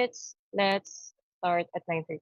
Let's start at 9:35.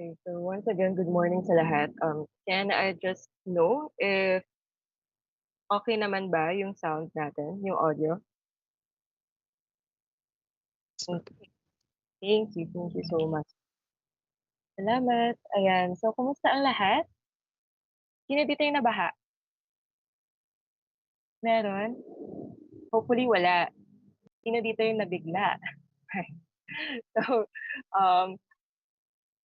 Okay, so once again, good morning sa lahat. Can I just know if okay naman ba yung sound natin, yung audio? Okay, thank you so much. Salamat. Ayan, so kumusta ang lahat? Sino dito yung nabaha? Meron? Hopefully wala. Sino dito yung nabigla? So, um,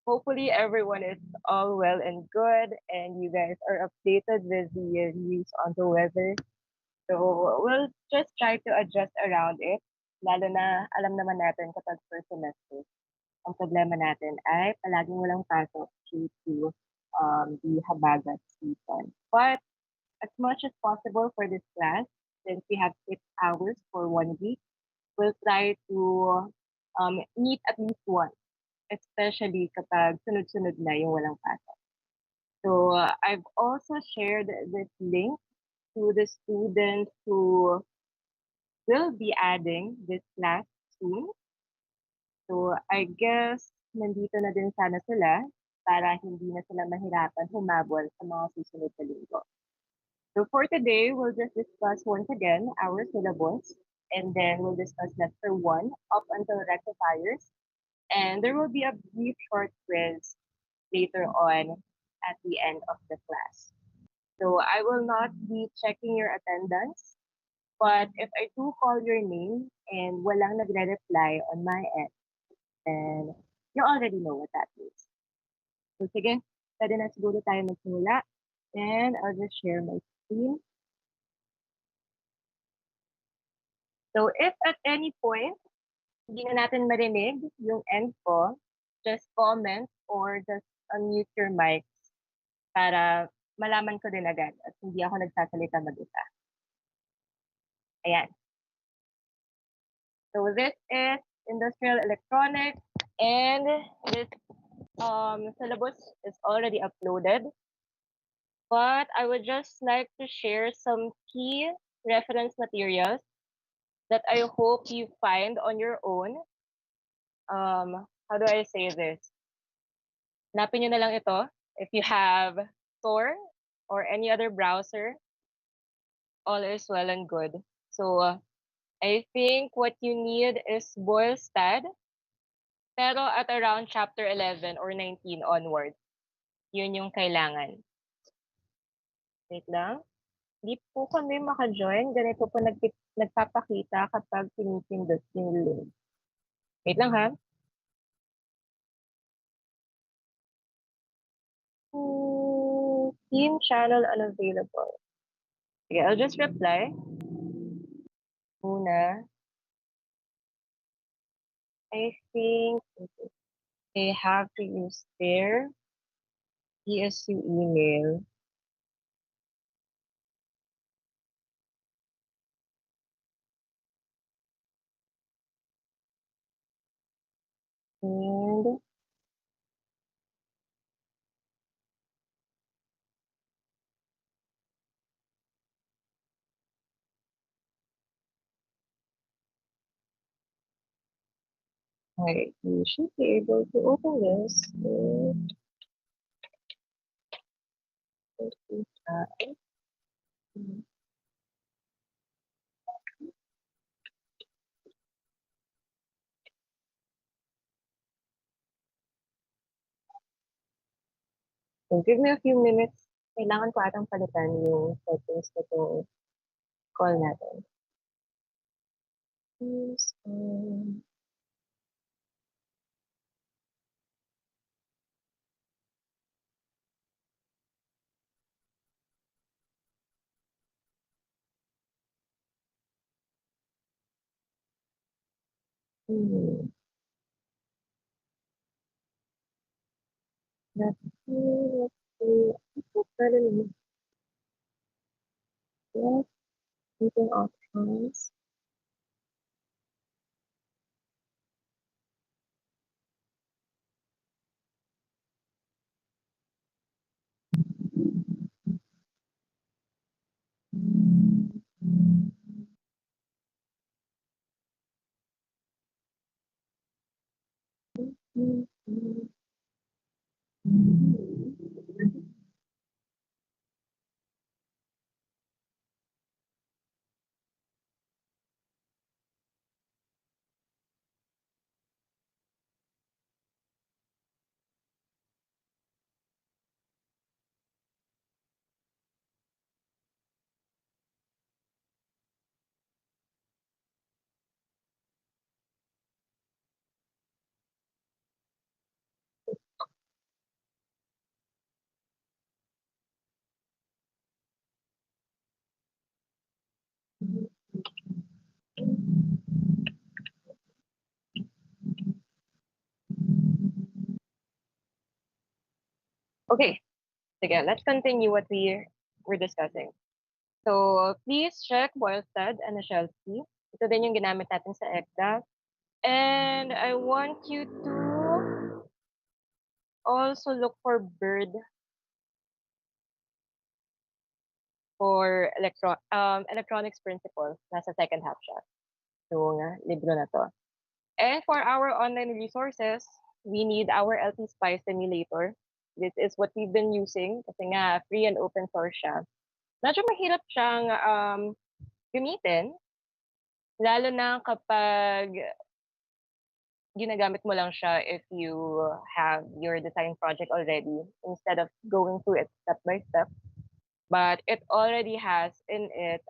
hopefully everyone is all well and good and you guys are updated with the news on the weather. So, we'll just try to adjust around it. Lalo na alam naman natin kapag first semester, ang problema natin ay palaging walang pasok due to the habagat season. But as much as possible for this class, since we have 6 hours for 1 week, we'll try to meet at least once, especially kapag sunod-sunod na yung walang pasok. So I've also shared this link to the students who will be adding this class soon. So I guess nandito na din sana sila para hindi na sila mahirapan humabol sa mga susunod na linggo. So for today, we'll just discuss once again our syllabus, and then we'll discuss lecture 1 up until rectifiers, and there will be a brief short quiz later on at the end of the class. So I will not be checking your attendance, but if I do call your name and walang nagre-reply on my end, then you already know what that means. So sige, pwede na siguro tayo magsimula. And I'll just share my screen. So if at any point, hindi na natin marinig yung end ko, just comment or just unmute your mic para malaman ko din agad at hindi ako nagsasalita mag-isa. Ayan. So this is Industrial Electronics, and this syllabus is already uploaded. But I would just like to share some key reference materials that I hope you find on your own. How do I say this? Hanapin nyo na lang ito. If you have Tor or any other browser, all is well and good. So I think what you need is Boylestad, pero at around chapter 11 or 19 onward. Yun yung kailangan. Wait lang. Hindi po kami maka-join. Ganito po nagpapakita kapag pinipindot yung link. Wait lang ha. Team channel unavailable. Okay, I'll just reply. Muna. I think they have to use their ESU email. And okay, you should be able to open this. So give me a few minutes. Kailangan ko atang palitan yung settings na itong call natin. Please, let's see. Yes, meeting options. Okay, sige, let's continue what we were discussing. So, please check Boylestad and Shelby. Ito din yung ginamit natin sa ECDA. And I want you to also look for bird for electronics principles. Nasa second half siya, yung libro na to. And for our online resources, we need our LT Spy simulator. This is what we've been using kasi nga free and open source siya. Medyo mahirap siyang gamitin, lalo na kapag ginagamit mo lang siya if you have your design project already instead of going through it step by step. But it already has in it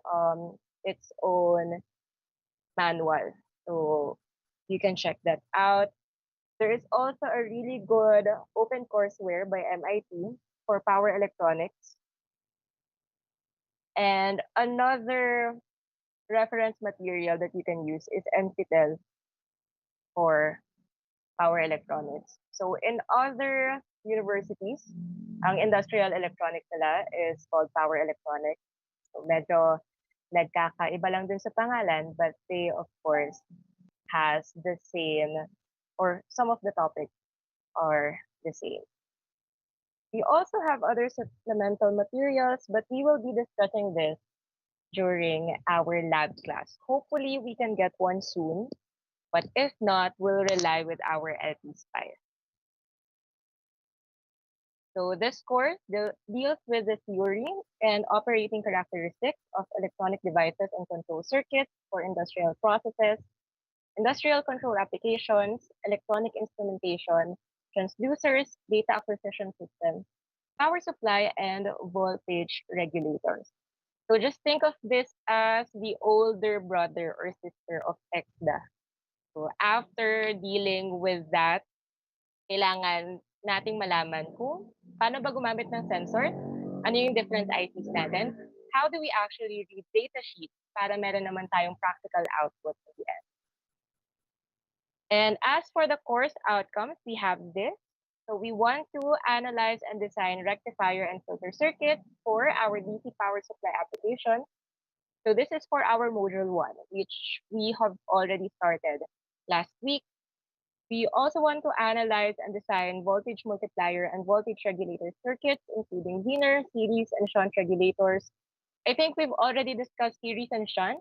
its own manual. So you can check that out. There is also a really good open courseware by MIT for power electronics. And another reference material that you can use is NPTEL for power electronics. So in other universities, ang industrial electronics nila is called power electronics. So medyo nagkakaiba lang dun sa pangalan, but they of course has the same, or some of the topics are the same. We also have other supplemental materials, but we will be discussing this during our lab class. Hopefully we can get one soon, but if not, we'll rely with our LP Spy. So this course deals with the theory and operating characteristics of electronic devices and control circuits for industrial processes, industrial control applications, electronic instrumentation, transducers, data acquisition systems, power supply, and voltage regulators. So just think of this as the older brother or sister of EXDA. So after dealing with that, kailangan nating malaman kung paano ba gumamit ng sensors, ano yung different ICs natin, how do we actually read data sheets para meron naman tayong practical output at the end. And as for the course outcomes, we have this. So we want to analyze and design rectifier and filter circuits for our DC power supply application. So this is for our module 1, which we have already started last week. We also want to analyze and design voltage multiplier and voltage regulator circuits, including Zener, series, and shunt regulators. I think we've already discussed series and shunt.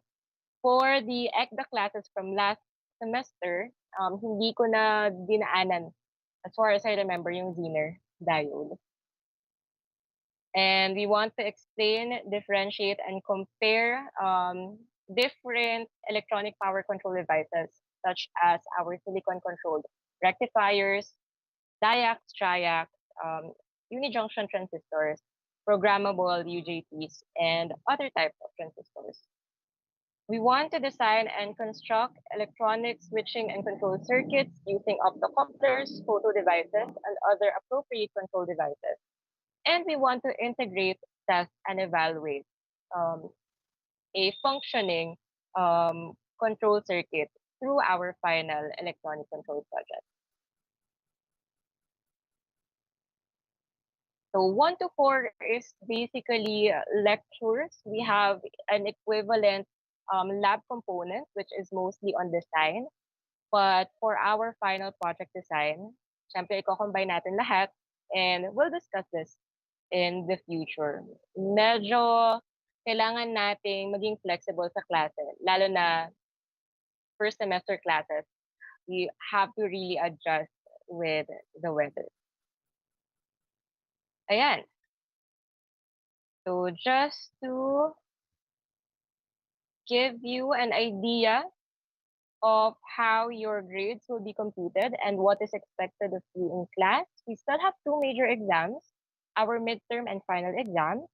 For the ECDA classes from last semester, hindi ko na dinaanan, as far as I remember, yung Zener diode. And we want to explain, differentiate, and compare different electronic power control devices, such as our silicon-controlled rectifiers, diodes, triacs, unijunction transistors, programmable UJTs, and other types of transistors. We want to design and construct electronic switching and control circuits using optocouplers, photo devices, and other appropriate control devices. And we want to integrate, test, and evaluate a functioning control circuit through our final electronic control project. So 1 to 4 is basically lectures. We have an equivalent lab component, which is mostly on design. But for our final project design, syempre i-combine natin lahat and we'll discuss this in the future. Medyo kailangan nating maging flexible sa klase, lalo na first semester classes. We have to really adjust with the weather. Ayan. So just to give you an idea of how your grades will be computed and what is expected of you in class, we still have 2 major exams, our midterm and final exam.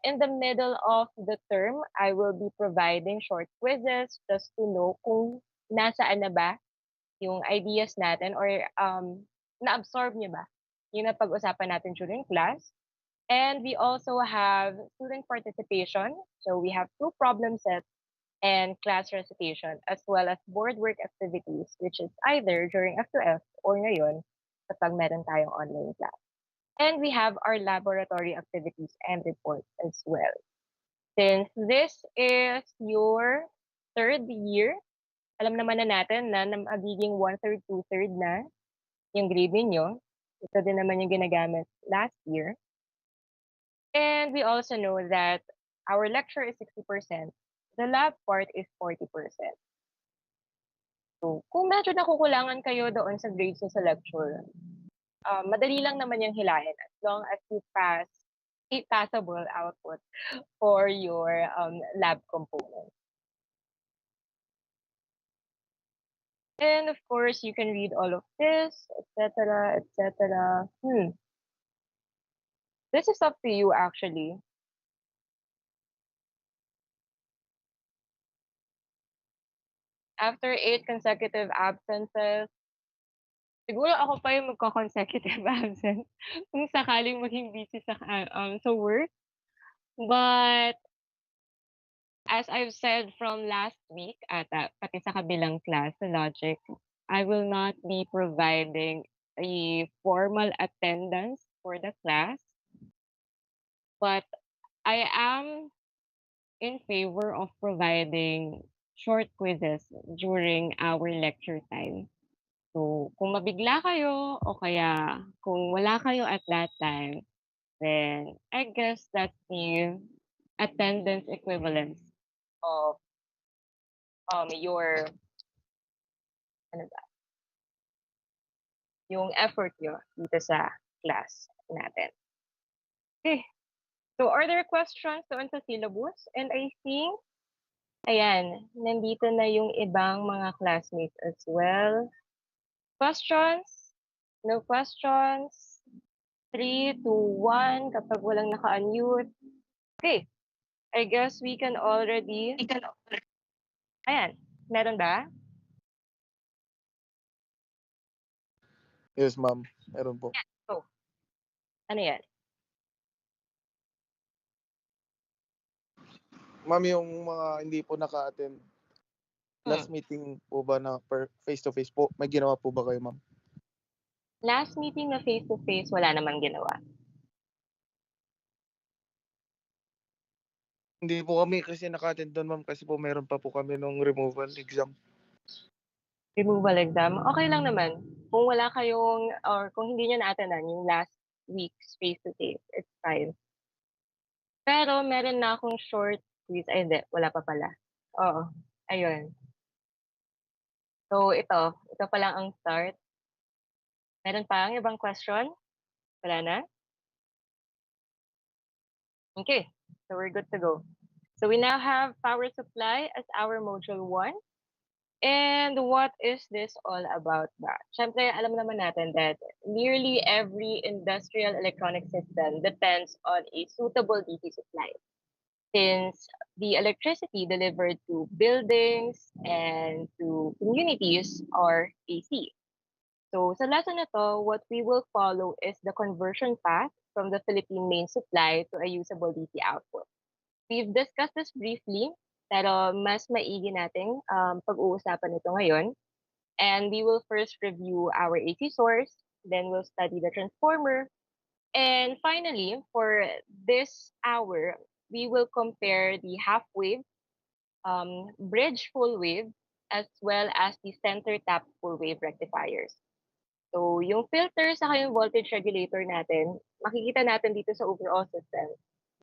In the middle of the term, I will be providing short quizzes just to know kung nasaan na ba yung ideas natin or na-absorb niyo ba yung napag-usapan natin during class. And we also have student participation. So we have 2 problem sets and class recitation, as well as board work activities, which is either during F2F or ngayon kapag meron tayong online class. And we have our laboratory activities and reports as well. Since this is your 3rd year, alam naman na natin na magiging 1/3, 2/3 na yung grade ninyo. Ito din naman yung ginagamit last year. And we also know that our lecture is 60%, the lab part is 40%. So, kung medyo nakukulangan kayo doon sa grades nyo sa lecture, madali lang naman yung hilahin as long as you pass a passable output for your lab component. And of course, you can read all of this, etc., etc. This is up to you actually. After 8 consecutive absences, siguro ako pa yung magko-consecutive absent kung sakaling maging busy sa work. But as I've said from last week ata, pati sa kabilang class sa logic, I will not be providing a formal attendance for the class, but I am in favor of providing short quizzes during our lecture time. So, kung mabigla kayo o kaya kung wala kayo at that time, then I guess that's the attendance equivalence of your ano ba, yung effort nyo dito sa class natin. Okay. So, are there questions doon sa syllabus? And I think, ayan, nandito na yung ibang mga classmates as well. Questions? No questions? 3, 2, 1, kapag walang naka-unmute. Okay. I guess we can already... Ayan. Meron ba? Yes, ma'am. Meron po. So, ano yan? Ma'am, yung mga hindi po naka-attend, last meeting po ba na face-to-face po, may ginawa po ba kayo, ma'am? Last meeting na face-to-face, wala namang ginawa. Hindi po kami kasi naka-attend doon, ma'am, kasi po meron pa po kami nung removal exam. Removal exam, okay lang naman. Kung wala kayong, or kung hindi nyo na-attendan yung last week's face-to-face, it's fine. Pero meron na akong short quiz. Ay, hindi. Wala pa pala. Oo. Ayun. So, ito pa lang ang start. Meron pa ang ibang question? Wala na? Okay. So, we're good to go. So, we now have power supply as our module 1. And what is this all about ba? Siyempre, alam naman natin that nearly every industrial electronic system depends on a suitable DC supply. Since the electricity delivered to buildings and to communities are AC. So sa lesson na to, what we will follow is the conversion path from the Philippine main supply to a usable DC output. We've discussed this briefly, pero mas maigi nating pag-uusapan ito ngayon. And we will first review our AC source, then we'll study the transformer, and finally, for this hour, we will compare the half wave, bridge full wave, as well as the center tap full wave rectifiers. So, yung filter sa yung voltage regulator natin, makikita natin dito sa overall system.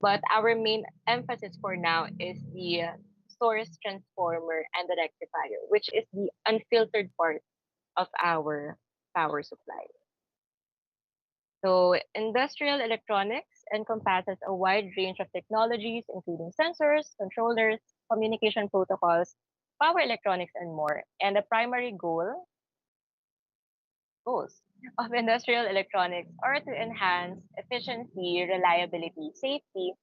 But our main emphasis for now is the source transformer and the rectifier, which is the unfiltered part of our power supply. So, industrial electronics encompasses a wide range of technologies, including sensors, controllers, communication protocols, power electronics, and more. And the primary goals of industrial electronics are to enhance efficiency, reliability, safety,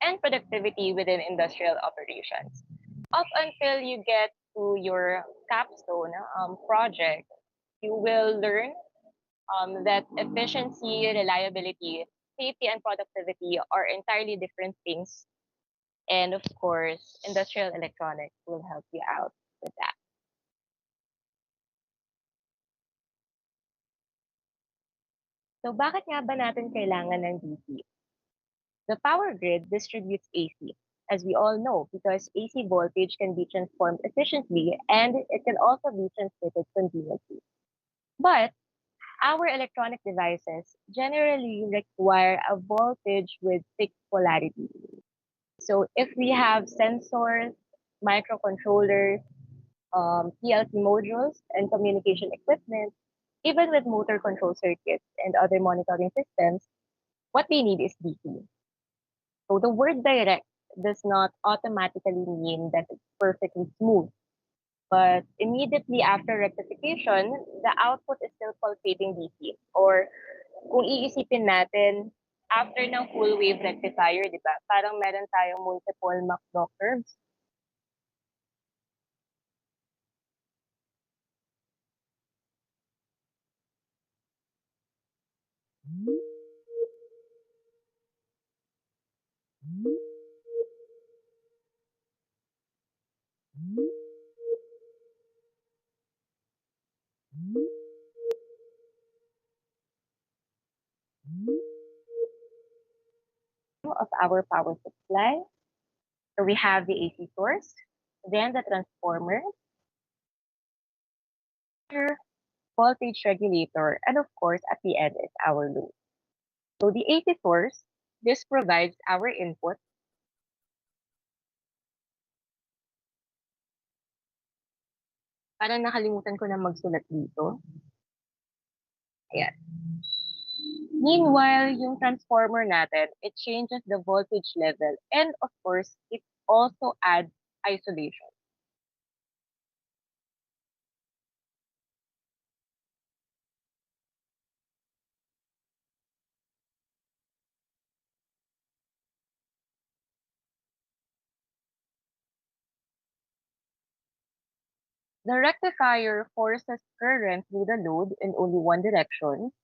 and productivity within industrial operations. Up until you get to your capstone project, you will learn that efficiency, reliability, safety, and productivity are entirely different things. And of course, industrial electronics will help you out with that. So bakit nga ba natin kailangan ng DC? The power grid distributes AC, as we all know, because AC voltage can be transformed efficiently and it can also be transmitted conveniently. But our electronic devices generally require a voltage with fixed polarity. So if we have sensors, microcontrollers, PLC modules, and communication equipment, even with motor control circuits and other monitoring systems, what they need is DC. So the word direct does not automatically mean that it's perfectly smooth. But immediately after rectification, the output is still pulsating DC. Or kung iisipin natin, after ng full wave rectifier, di ba? Parang meron tayong multiple Mach-Bloch curves. Of our power supply. So we have the AC source, then the transformer, voltage regulator, and of course, at the end is our load. So the AC source, this provides our input. Parang nakalimutan ko na magsulat dito. Ayan. Meanwhile, yung transformer natin, it changes the voltage level. And of course, it also adds isolation. The rectifier forces current through the load in only one direction.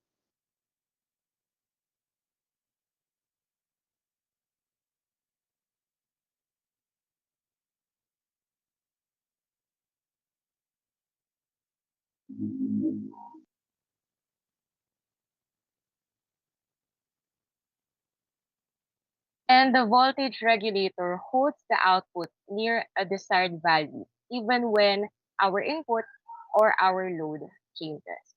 And the voltage regulator holds the output near a desired value, even when our input or our load changes.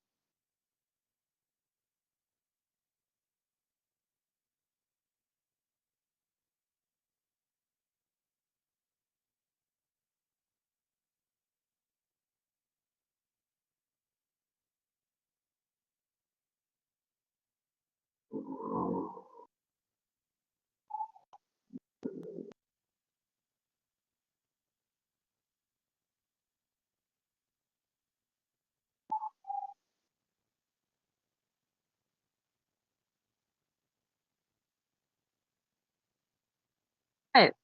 Ay,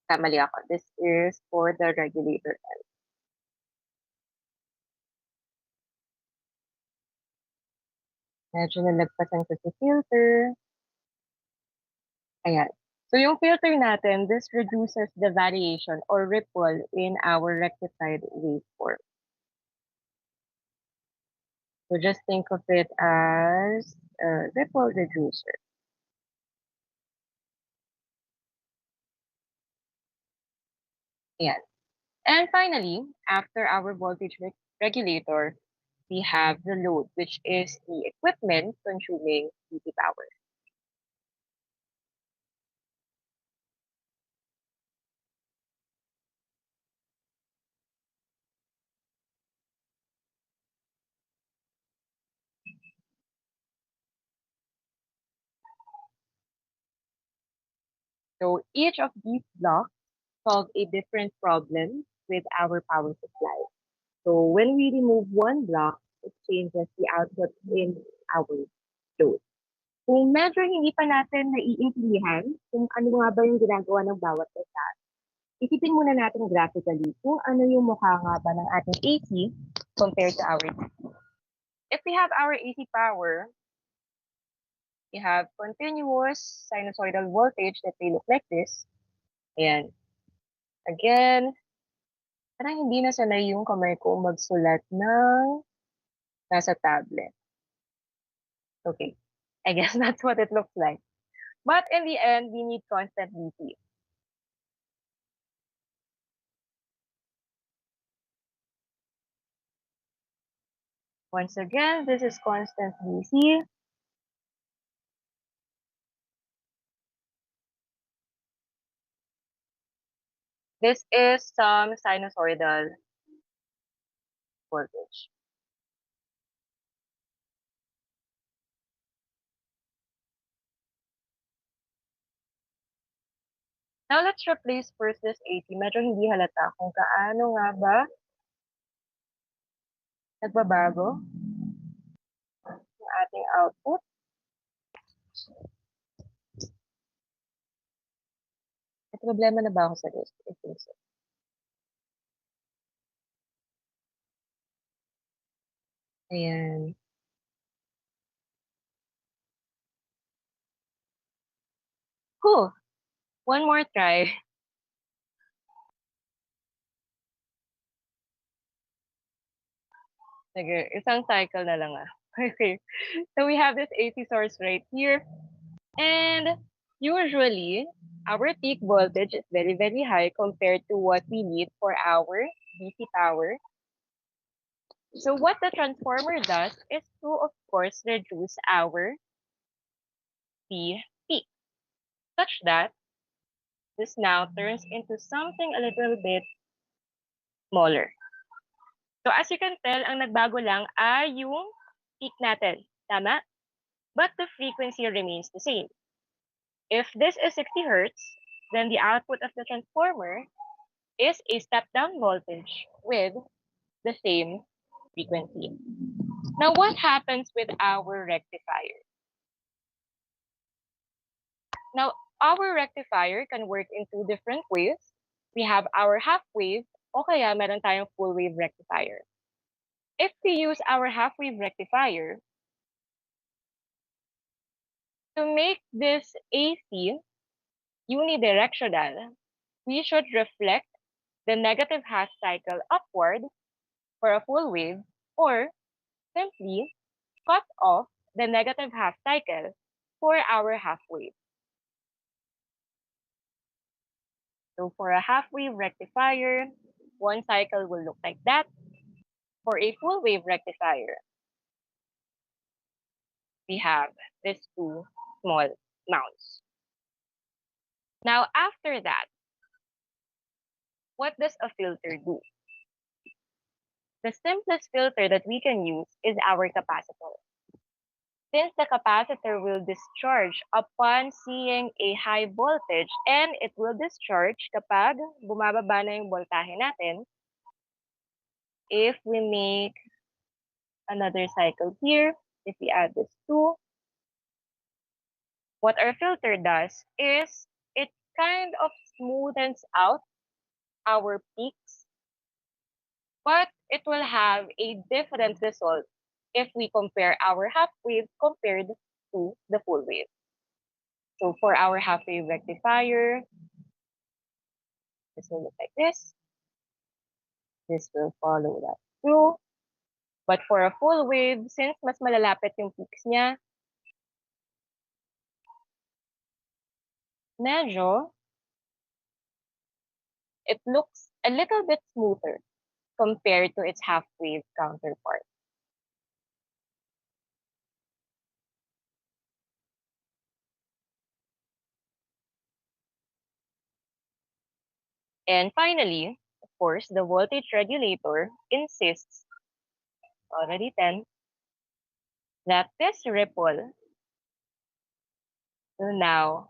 kamali ako. This is for the regulator. Medyo nalagpasan ko sa filter. Ayan. So yung filter natin, this reduces the variation or ripple in our rectified waveform. So just think of it as a ripple reducer. Ayan. And finally, after our voltage regulator, we have the load, which is the equipment consuming DC power. So each of these blocks solve a different problem with our power supply. So when we remove one block, it changes the output in our load. Kung medyo hindi pa natin naiintindihan kung ano nga ba yung ginagawa ng bawat isa, isipin muna natin graphically kung ano yung mukha nga ba ng ating AC compared to our DC. If we have our AC power, we have continuous sinusoidal voltage that may look like this. Ayan. Again, parang hindi na sanay yung kamay ko magsulat ng nasa tablet. Okay. I guess that's what it looks like. But in the end, we need constant DC. Once again, this is constant DC. This is some sinusoidal voltage. Now, let's replace first this AC. Medyo hindi halata kung kaano nga ba nagbabago ang ating output. May problema na ba ako sa list? I think so. Ayan. Cool. One more try. Sige, isang cycle na lang ah. Okay. So we have this AC source right here. And usually, our peak voltage is very, very high compared to what we need for our DC power. So what the transformer does is to, of course, reduce our C peak, such that this now turns into something a little bit smaller. So as you can tell, ang nagbago lang ay yung peak natin. Tama? But the frequency remains the same. If this is 60 hertz, then the output of the transformer is a step-down voltage with the same frequency. Now, what happens with our rectifier? Now, our rectifier can work in two different ways. We have our half wave, o kaya meron tayong full wave rectifier. If we use our half wave rectifier, to make this AC unidirectional, we should reflect the negative half cycle upward for a full wave, or simply cut off the negative half cycle for our half wave. So for a half wave rectifier, one cycle will look like that. For a full wave rectifier, we have these two small mounts. Now, after that, what does a filter do? The simplest filter that we can use is our capacitor. Since the capacitor will discharge upon seeing a high voltage, and it will discharge kapag bumababa na yung voltahe natin, if we make another cycle here, if we add this 2, what our filter does is it kind of smoothens out our peaks, but it will have a different result if we compare our half wave compared to the full wave. So for our half wave rectifier, this will look like this. This will follow that through. But for a full wave, since mas malalapit yung peaks niya, medyo, it looks a little bit smoother compared to its half wave counterpart. And finally, of course, the voltage regulator insists, already 10, that this ripple will now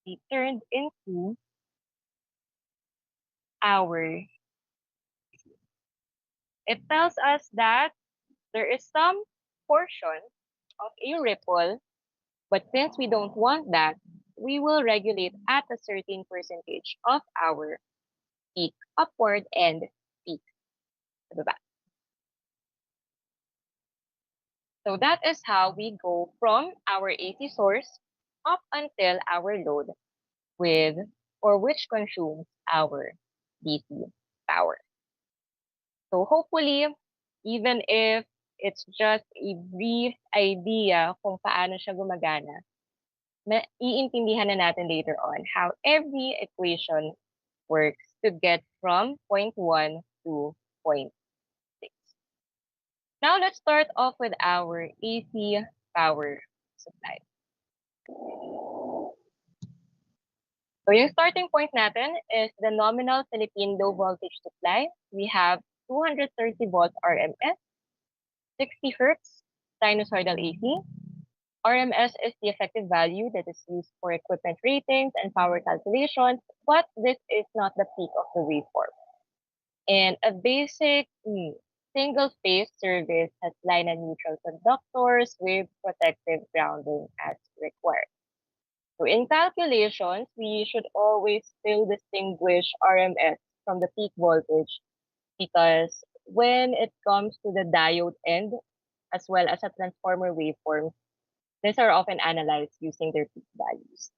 be turned into our. It tells us that there is some portion of a ripple, but since we don't want that, we will regulate at a certain percentage of our peak upward and peak to the back. So that is how we go from our AC source up until our load with or which consumes our DC power. So hopefully, even if it's just a brief idea kung paano siya gumagana, iintindihan na natin later on how every equation works to get from point 1 to point 6. Now let's start off with our AC power supply. So yung starting point natin is the nominal Philippine low voltage supply. We have 230 volts RMS, 60 hertz sinusoidal AC. RMS is the effective value that is used for equipment ratings and power calculations, but this is not the peak of the waveform. And a basic single-phase service has line and neutral conductors with protective grounding as required. So in calculations, we should always still distinguish RMS from the peak voltage because when it comes to the diode end, as well as a transformer waveform, these are often analyzed using their peak values.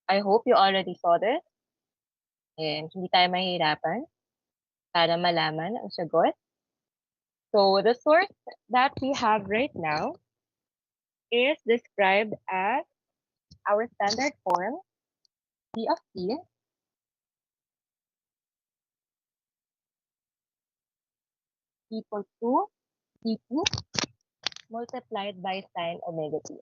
I hope you already saw this and hindi tayo mahirapan para malaman ang sagot. So the source that we have right now is described as our standard form, P of T, equals to T2 multiplied by sine omega t.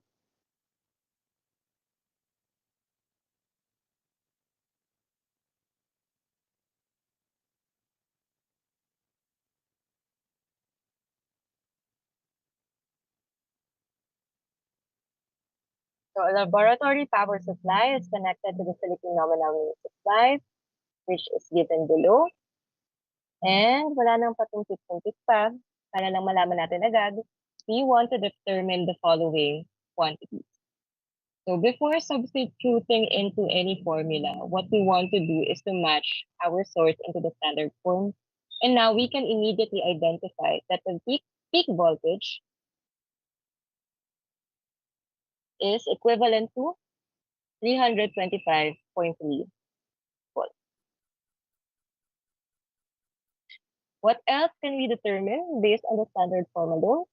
So a laboratory power supply is connected to the Philippine nominal unit supply, which is given below. And wala nang patumpik-tumpik pa, para lang malaman natin agad, we want to determine the following quantities. So before substituting into any formula, what we want to do is to match our source into the standard form. And now we can immediately identify that the peak voltage is equivalent to 325.3 volts. What else can we determine based on the standard form alone?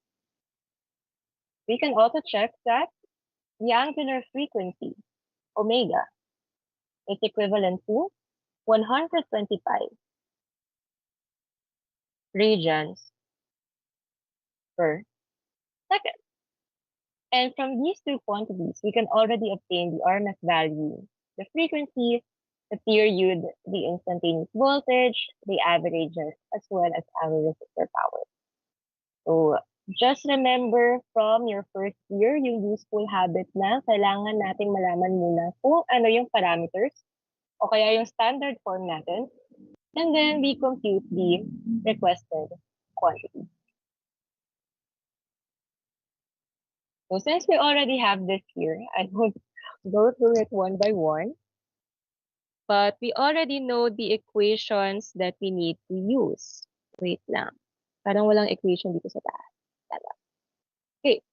We can also check that the angular frequency, omega, is equivalent to 125 radians per second. And from these two quantities, we can already obtain the RMS value, the frequency, the period, the instantaneous voltage, the averages, as well as our resistor power. So just remember from your first year, yung useful habit na kailangan nating malaman muna kung ano yung parameters o kaya yung standard form natin, and then we compute the requested quantity. So since we already have this here, I won't go through it one by one, but we already know the equations that we need to use. Wait lang. Parang walang equation dito sa taas. Tama. Okay.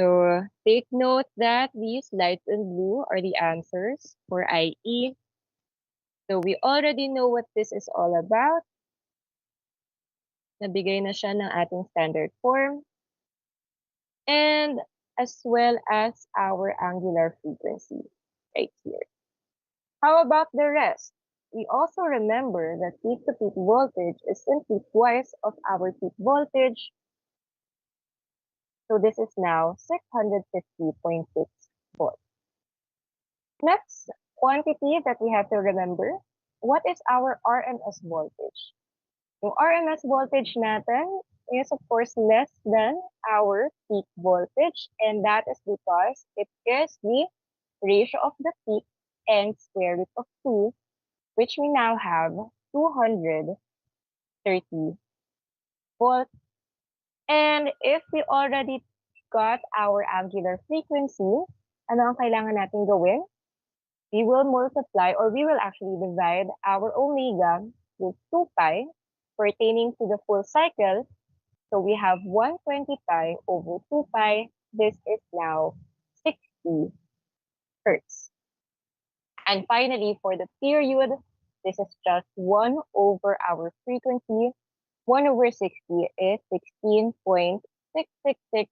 So take note that these lights in blue are the answers for IE. So we already know what this is all about. Nabigay na siya ng ating standard form. And as well as our angular frequency right here. How about the rest? We also remember that peak-to-peak voltage is simply twice of our peak voltage. So this is now 650.6 volts. Next quantity that we have to remember, what is our RMS voltage? Yung RMS voltage natin is of course less than our peak voltage, and that is because it is the ratio of the peak and square root of 2, which we now have 230 volts. And if we already got our angular frequency, ano ang kailangan natin gawin? We will multiply, or we will actually divide our omega with 2 pi pertaining to the full cycle. So we have 120 pi over 2 pi. This is now 60 hertz. And finally, for the period, this is just 1 over our frequency. 1 over 60 is 16.666,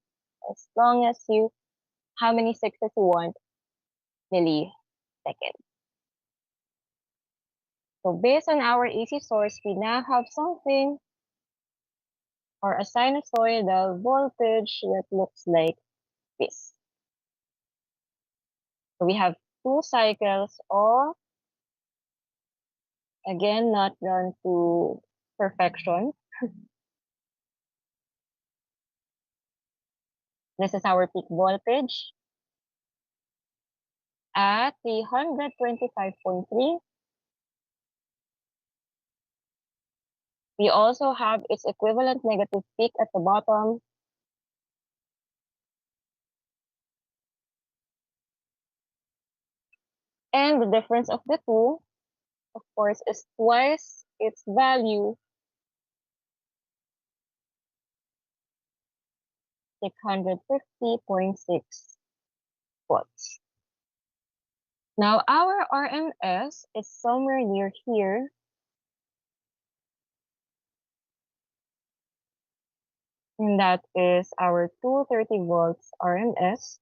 as long as you, how many sixes you want, milliseconds. So based on our AC source, we now have something or a sinusoidal voltage that looks like this. So we have 2 cycles of, again, not done to perfection. This is our peak voltage at 325.3. We also have its equivalent negative peak at the bottom. And the difference of the two, of course, is twice its value, 650.6 volts. Now, our RMS is somewhere near here. And that is our 230 volts RMS.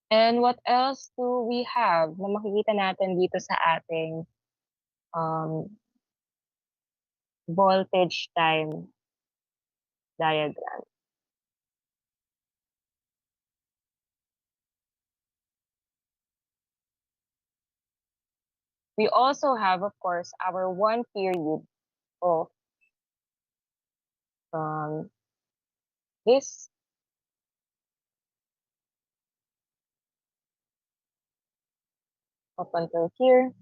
And what else do we have na makikita natin dito sa ating voltage time diagram? We also have, of course, our 1 period of this up until here.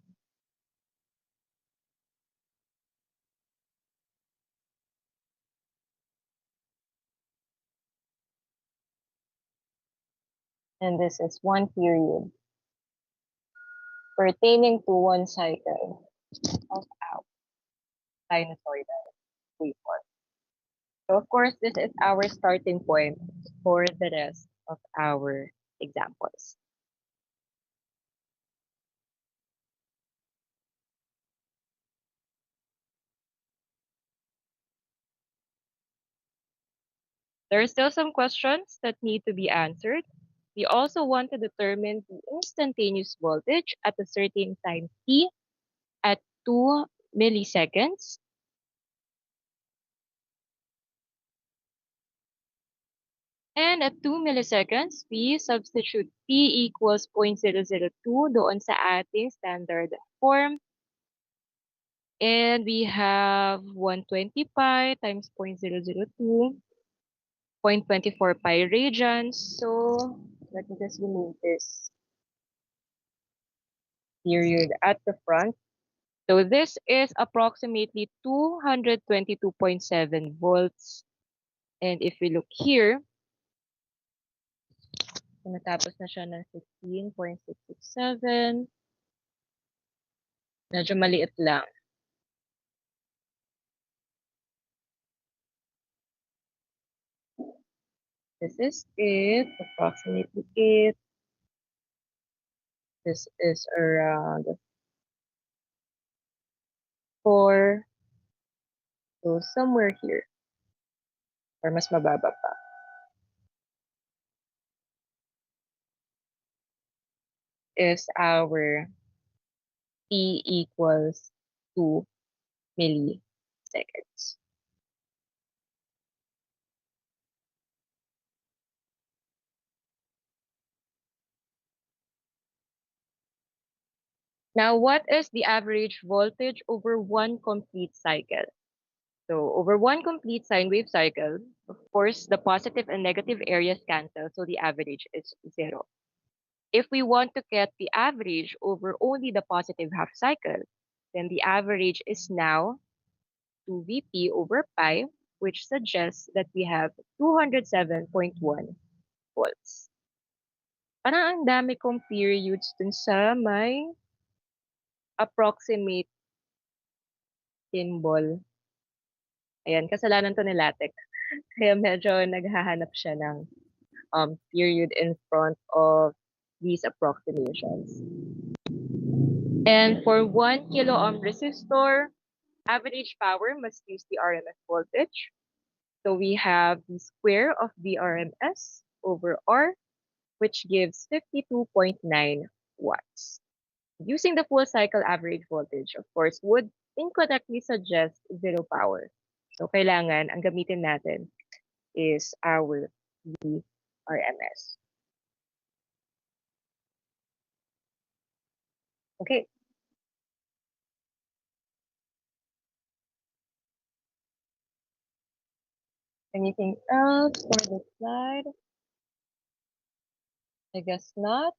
And this is 1 period pertaining to 1 cycle of our sinusoidal waveform. So of course, this is our starting point for the rest of our examples. There are still some questions that need to be answered. We also want to determine the instantaneous voltage at a certain time t at 2 milliseconds. And at 2 milliseconds, we substitute P equals 0.002 doon sa ating standard form. And we have 120 pi times 0.002, 0.24 pi radians. So let me just remove this period at the front. So this is approximately 222.7 volts. And if we look here, natapos na siya ng 16.667. Medyo maliit lang. This is it, approximately it. This is around 4. So somewhere here. Or mas mababa pa. Is our T equals 2 milliseconds. Now, what is the average voltage over 1 complete cycle? So over 1 complete sine wave cycle, of course, the positive and negative areas cancel, so the average is 0. If we want to get the average over only the positive half cycle, then the average is now 2 Vp over pi, which suggests that we have 207.1 volts. Parang ang dami kong periods dun sa may approximate symbol. Ayan, kasalanan to ni LaTeX. Kaya medyo naghahanap siya ng period in front of these approximations. And for 1 kilo ohm resistor, average power must use the RMS voltage. So we have the square of the RMS over R, which gives 52.9 watts. Using the full cycle average voltage, of course, would incorrectly suggest zero power. So, kailangan ang gamitin natin is our VRMS. Okay. Anything else for this slide? I guess not.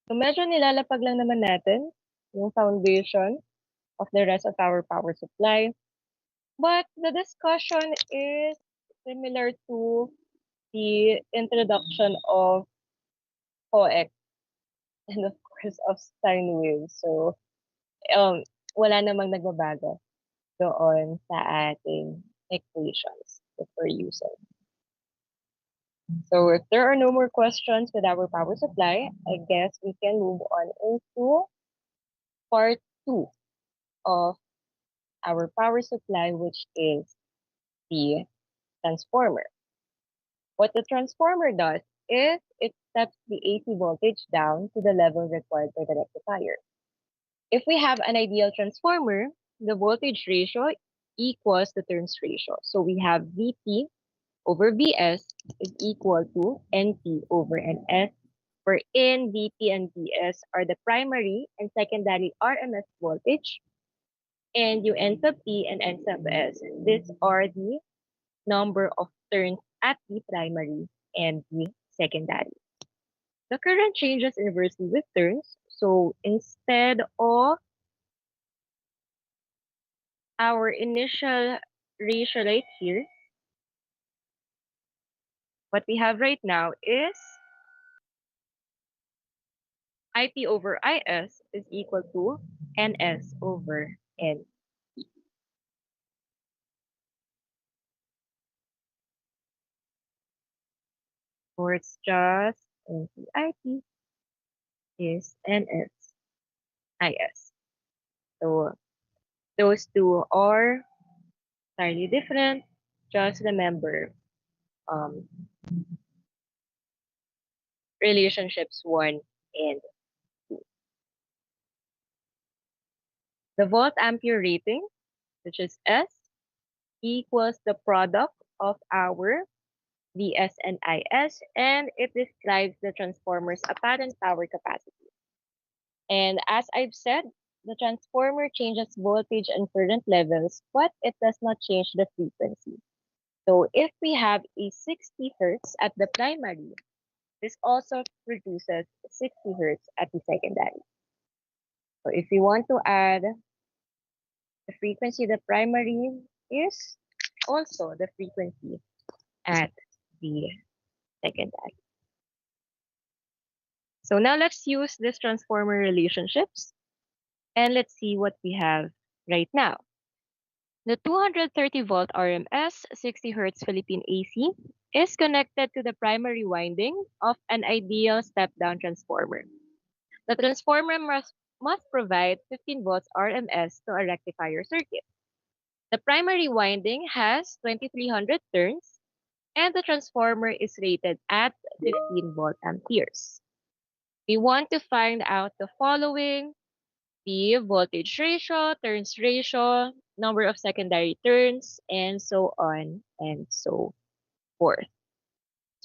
So, medyo nilalapag lang naman natin yung foundation of the rest of our power supply. But the discussion is similar to the introduction of COEX and of course of sine wave. So, wala namang nagbabago doon sa ating equations that we're using. So if there are no more questions with our power supply, I guess we can move on into part 2 of our power supply, which is the transformer. What the transformer does is it steps the AC voltage down to the level required by the rectifier. If we have an ideal transformer, the voltage ratio equals the turns ratio. So we have Vp over Vs is equal to Np over Ns, wherein Vp and Vs are the primary and secondary RMS voltage, and yung N sub P and N sub S, these are the number of turns at the primary and the secondary. The current changes inversely with turns. So instead of our initial ratio right here, what we have right now is IP over IS is equal to NS over N. Or it's just NCIP is NS IS. So those two are slightly different. Just remember relationships 1 and 2. The volt ampere rating, which is S, equals the product of our Vs and Is, and it describes the transformer's apparent power capacity. And as I've said, the transformer changes voltage and current levels, but it does not change the frequency. So if we have a 60 hertz at the primary, this also produces 60 hertz at the secondary. So if we want to add the frequency, the primary is also the frequency at the secondary. So now let's use this transformer relationships and let's see what we have right now. The 230 volt RMS 60 Hz Philippine AC is connected to the primary winding of an ideal step-down transformer. The transformer must provide 15 volts RMS to a rectifier circuit. The primary winding has 2300 turns and the transformer is rated at 15 volt amperes. We want to find out the following: the voltage ratio, turns ratio, number of secondary turns, and so on and so forth.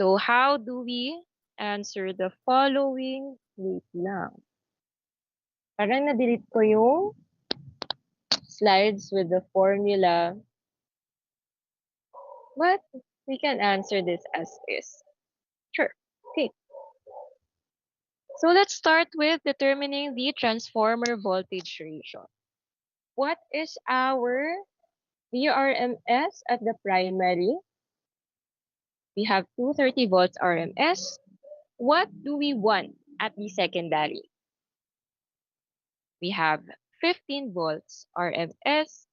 So how do we answer the following? Wait lang. Parang na-delete ko yung slides with the formula. But we can answer this as is. Sure. Okay. So let's start with determining the transformer voltage ratio. What is our VRMS at the primary? We have 230 volts RMS. What do we want at the secondary? We have 15 volts RMS.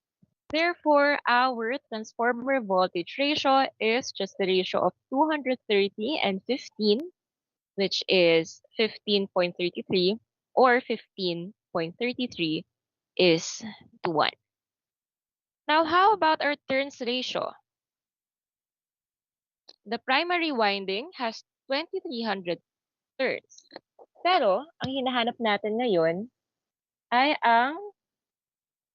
Therefore, our transformer voltage ratio is just the ratio of 230 and 15, which is 15.33, or 15.33 is to 1. Now, how about our turns ratio? The primary winding has 2300 turns. Pero, ang hinahanap natin ngayon ay ang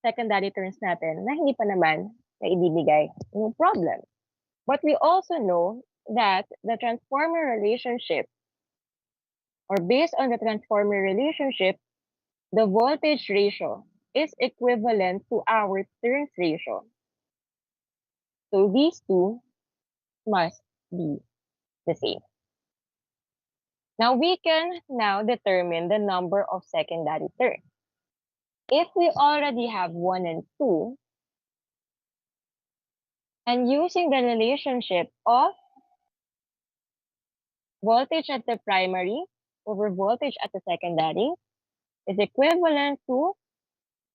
secondary turns natin na hindi pa naman na ibibigay. No problem. But we also know that the transformer relationship, or based on the transformer relationship, the voltage ratio is equivalent to our turns ratio. So these two must be the same. Now we can now determine the number of secondary turns. If we already have 1 and 2, and using the relationship of voltage at the primary over voltage at the secondary is equivalent to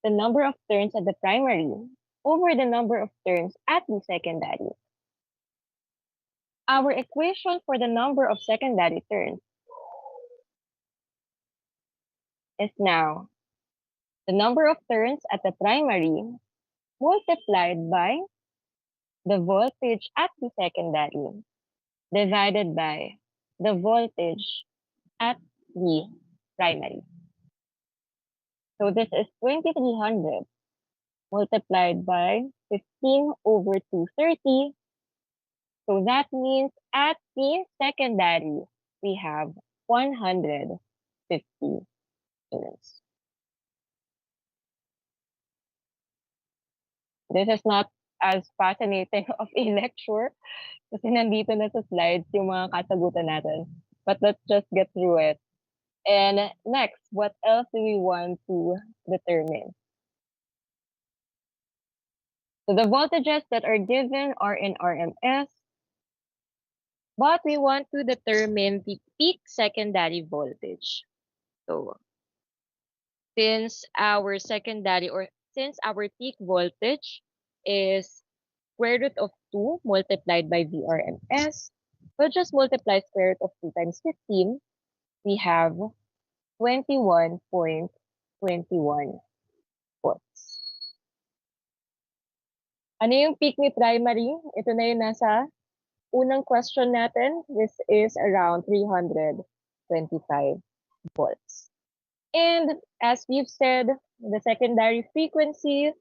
the number of turns at the primary over the number of turns at the secondary. Our equation for the number of secondary turns is now the number of turns at the primary multiplied by the voltage at the secondary divided by the voltage at the primary. So this is 2300 multiplied by 15 over 230. So that means at the secondary, we have 150 turns. This is not as fascinating of a lecture kasi nandito na sa slides yung mga kasagutan natin. But let's just get through it. And next, what else do we want to determine? So the voltages that are given are in RMS, but we want to determine the peak secondary voltage. So since our secondary or since our peak voltage is square root of 2 multiplied by VRMS, we'll just multiply square root of 2 times 15. We have 21.21 volts. Ano yung peak ni primary? Ito na yung nasa unang question natin. This is around 325 volts. And as we've said, the secondary frequency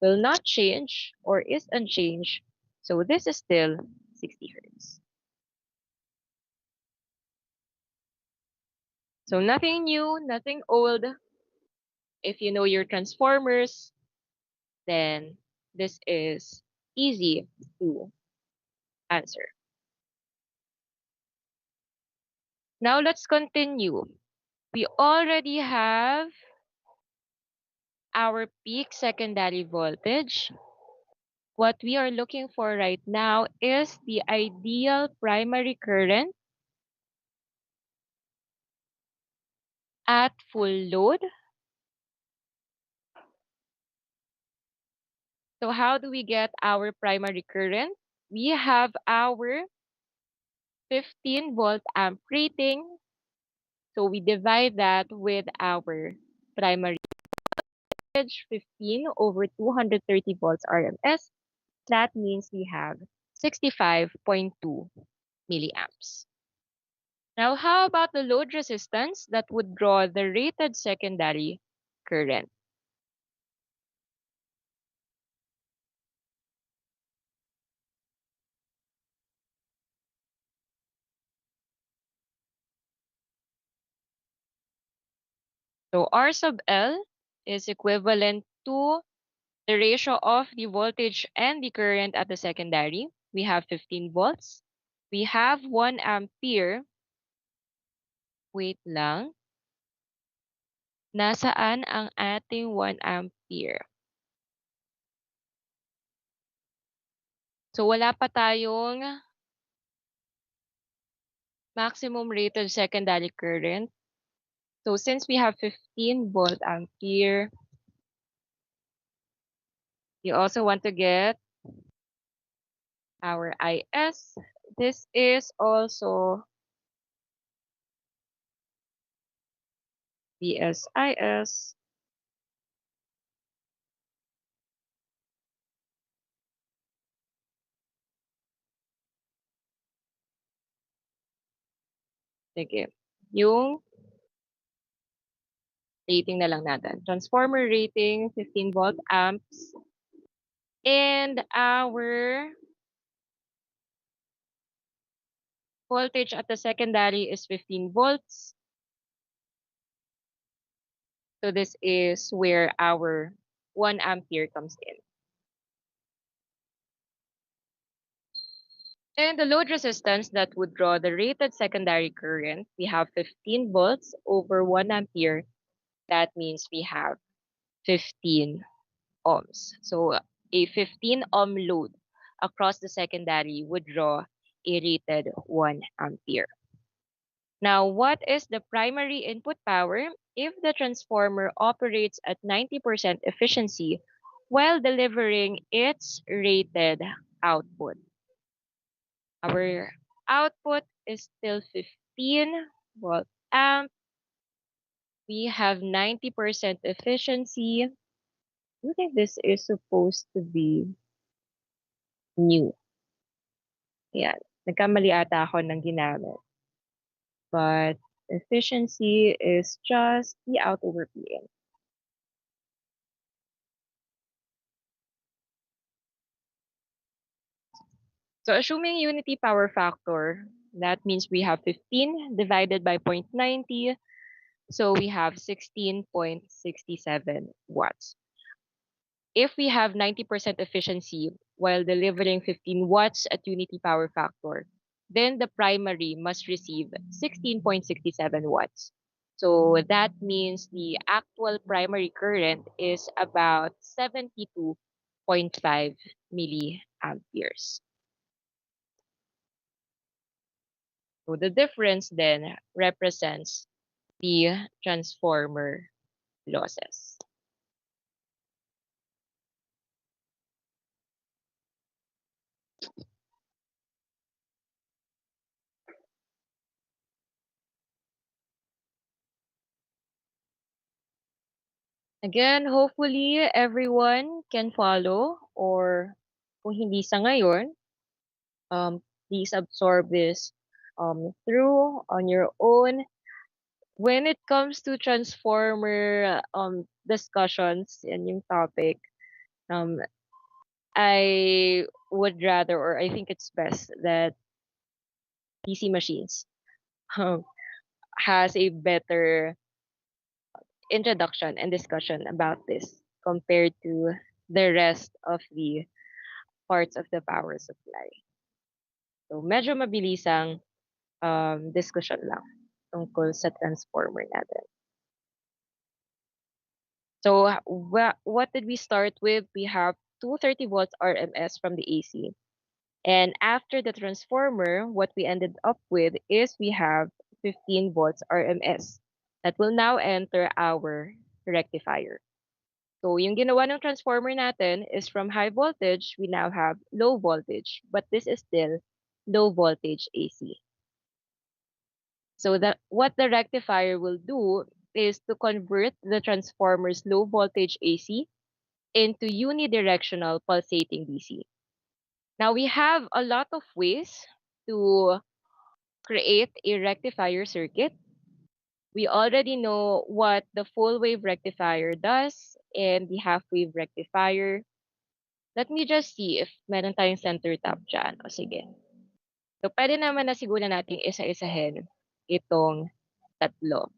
will not change or is unchanged. So this is still 60 hertz. So nothing new, nothing old. If you know your transformers, then this is easy to answer. Now let's continue. We already have our peak secondary voltage. What we are looking for right now is the ideal primary current at full load. So how do we get our primary current? We have our 15 volt amp rating. So we divide that with our primary voltage, 15 over 230 volts RMS. That means we have 65.2 milliamps. Now, how about the load resistance that would draw the rated secondary current? So R sub L is equivalent to the ratio of the voltage and the current at the secondary. We have 15 volts. We have 1 ampere. Wait lang. Nasaan ang ating 1 ampere? So wala pa tayong maximum rated secondary current. So since we have 15 volt ampere, you also want to get our IS. This is also VSIS. Sige. Yung rating na lang natin. Transformer rating, 15 volt amps. And our voltage at the secondary is 15 volts. So this is where our 1 ampere comes in. And the load resistance that would draw the rated secondary current, we have 15 volts over 1 ampere. That means we have 15 ohms. So a 15 ohm load across the secondary would draw a rated 1 ampere. Now, what is the primary input power if the transformer operates at 90% efficiency while delivering its rated output? Our output is still 15 volt amp. We have 90% efficiency. I think this is supposed to be new. Yan. Nagkamali ata ako ng ginamit. But efficiency is just the out over PN. So assuming unity power factor, that means we have 15 divided by 0.90. So we have 16.67 watts. If we have 90% efficiency while delivering 15 watts at unity power factor, then the primary must receive 16.67 watts. So that means the actual primary current is about 72.5 milliamperes. So the difference then represents the transformer losses. Again, hopefully everyone can follow, or kung hindi sa ngayon, please absorb this through on your own. When it comes to transformer discussions and yung topic, um, I would rather, or I think it's best that PC machines um, has a better introduction and discussion about this compared to the rest of the parts of the power supply. So medyo mabilisang discussion lang tungkol sa transformer natin. So what did we start with? We have 230 volts RMS from the AC. And after the transformer, what we ended up with is we have 15 volts RMS that will now enter our rectifier. So yung ginawa ng transformer natin is from high voltage, we now have low voltage, but this is still low voltage AC. So that what the rectifier will do is to convert the transformer's low voltage AC into unidirectional pulsating DC. Now we have a lot of ways to create a rectifier circuit. We already know what the full wave rectifier does and the half wave rectifier. Let me just see if meron tayong center tap dyan. O sige. So, pwede naman na siguro natin isa-isahin itong tatlo.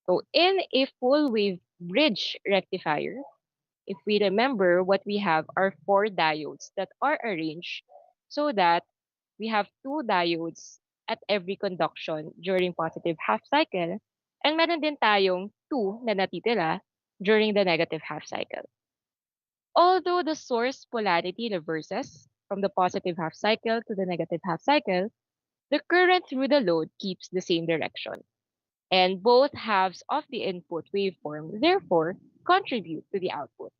So, in a full wave bridge rectifier, if we remember what we have are 4 diodes that are arranged so that we have 2 diodes at every conduction during positive half cycle, and meron din tayong 2 na natitira during the negative half cycle. Although the source polarity reverses from the positive half cycle to the negative half cycle, the current through the load keeps the same direction. And both halves of the input waveform therefore contribute to the output.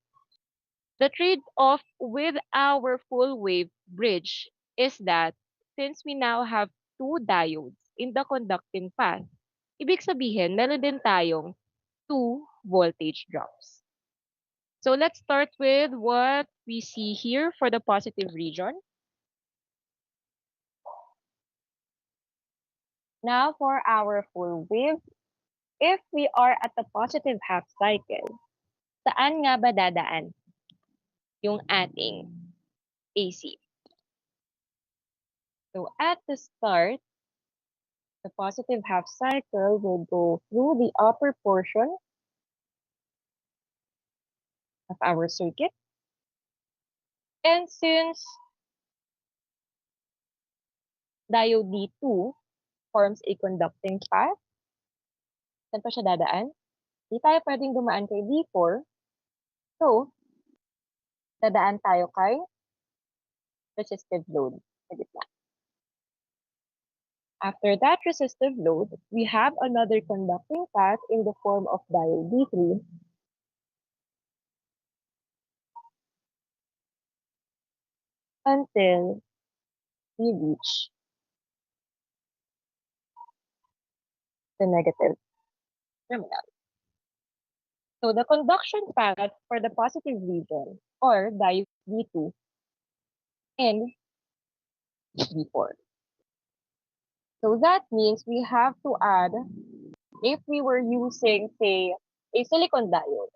The trade-off with our full wave bridge is that since we now have 2 diodes in the conducting path, ibig sabihin meron din tayong 2 voltage drops. So let's start with what we see here for the positive region. Now for our full wave, if we are at the positive half cycle, saan nga ba dadaan? yung ating AC. So at the start, the positive half cycle will go through the upper portion of our circuit. And since diode D2 forms a conducting path, saan pa siya dadaan? Di tayo pwedeng dumaan kay D4. So, dadaan tayo kay resistive load sa gitna. After that resistive load, we have another conducting path in the form of diode D3 until we reach the negative terminal. So the conduction path for the positive region, or diode D2 and D4. So that means we have to add, if we were using, say, a silicon diode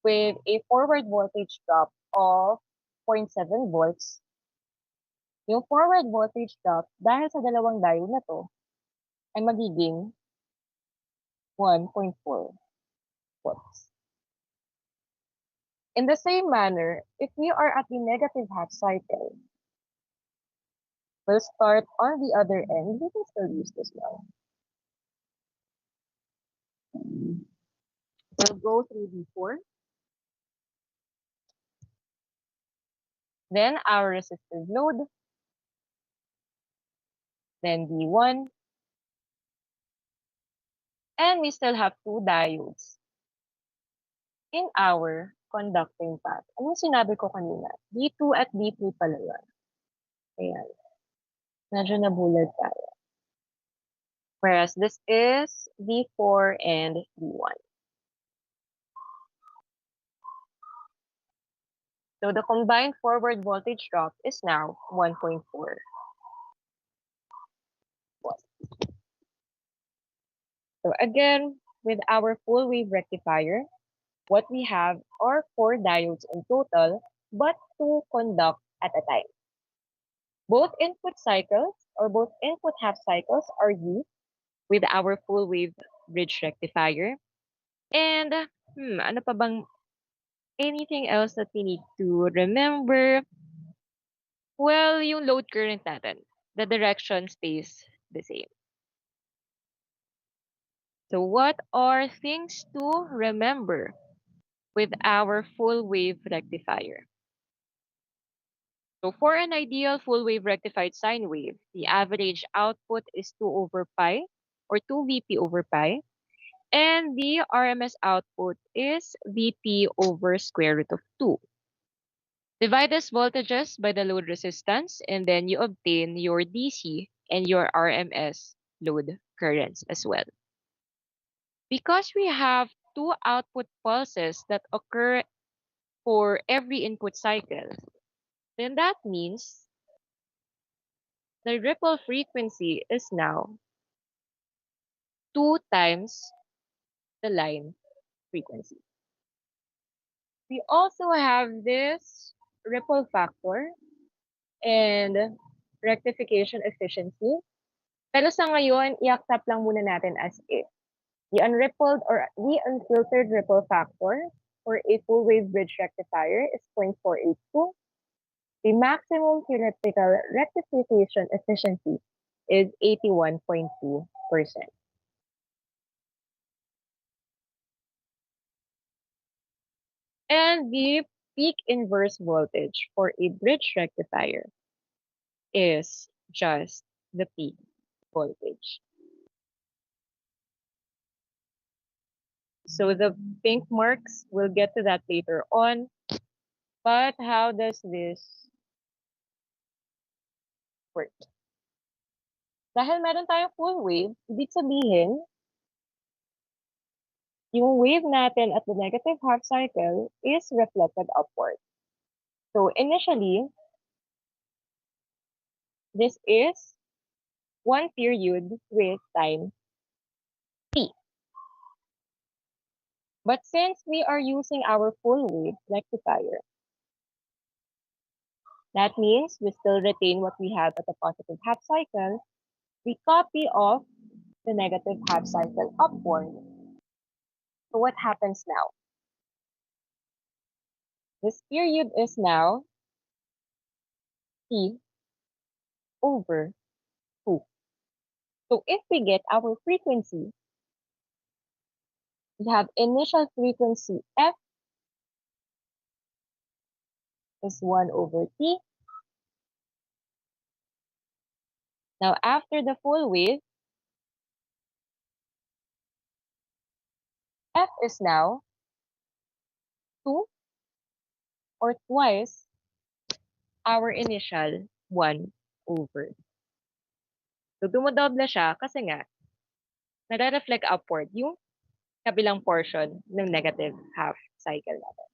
with a forward voltage drop of 0.7 volts, yung forward voltage drop, dahil sa dalawang diode na to, ay magiging 1.4 volts. In the same manner, if we are at the negative half cycle, we'll start on the other end. We can still use this now. We'll go through D4. Then our resistive load. Then D1. And we still have two diodes in our conducting path. Anong sinabi ko kanina? D2 at D3 pala yun. Ayan. Medyo nabulag tayo. Whereas this is D4 and D1. So the combined forward voltage drop is now 1.4 volts. So again, with our full wave rectifier, what we have are 4 diodes in total, but 2 conduct at a time. Both input cycles or both input half cycles are used with our full wave bridge rectifier. And ano pa bang anything else that we need to remember? Well, yung load current natin, the direction stays the same. So what are things to remember with our full wave rectifier? So for an ideal full wave rectified sine wave, the average output is 2 over pi or 2 Vp over pi. And the RMS output is Vp over square root of 2. Divide these voltages by the load resistance, and then you obtain your DC and your RMS load currents as well. Because we have two output pulses that occur for every input cycle, then that means the ripple frequency is now 2 times the line frequency. We also have this ripple factor and rectification efficiency. Pero sa ngayon, i-accept lang muna natin as is. The unrippled or the unfiltered ripple factor for a full wave bridge rectifier is 0.482. The maximum theoretical rectification efficiency is 81.2%. And the peak inverse voltage for a bridge rectifier is just the peak voltage. So the pink marks, we'll get to that later on. But how does this work? Dahil meron tayong full wave, ibig sabihin, yung wave natin at the negative half cycle is reflected upward. So initially, this is one period with time t. But since we are using our full wave rectifier, That means we still retain what we have at the positive half cycle. We copy off the negative half cycle upward. So what happens now? This period is now T over 2. So if we get our frequency, we have initial frequency F is 1 over T. Now after the full wave, F is now 2 or twice our initial 1 over. So dumodoble siya kasi nga nare-reflect upward yung kabilang portion ng negative half cycle natin.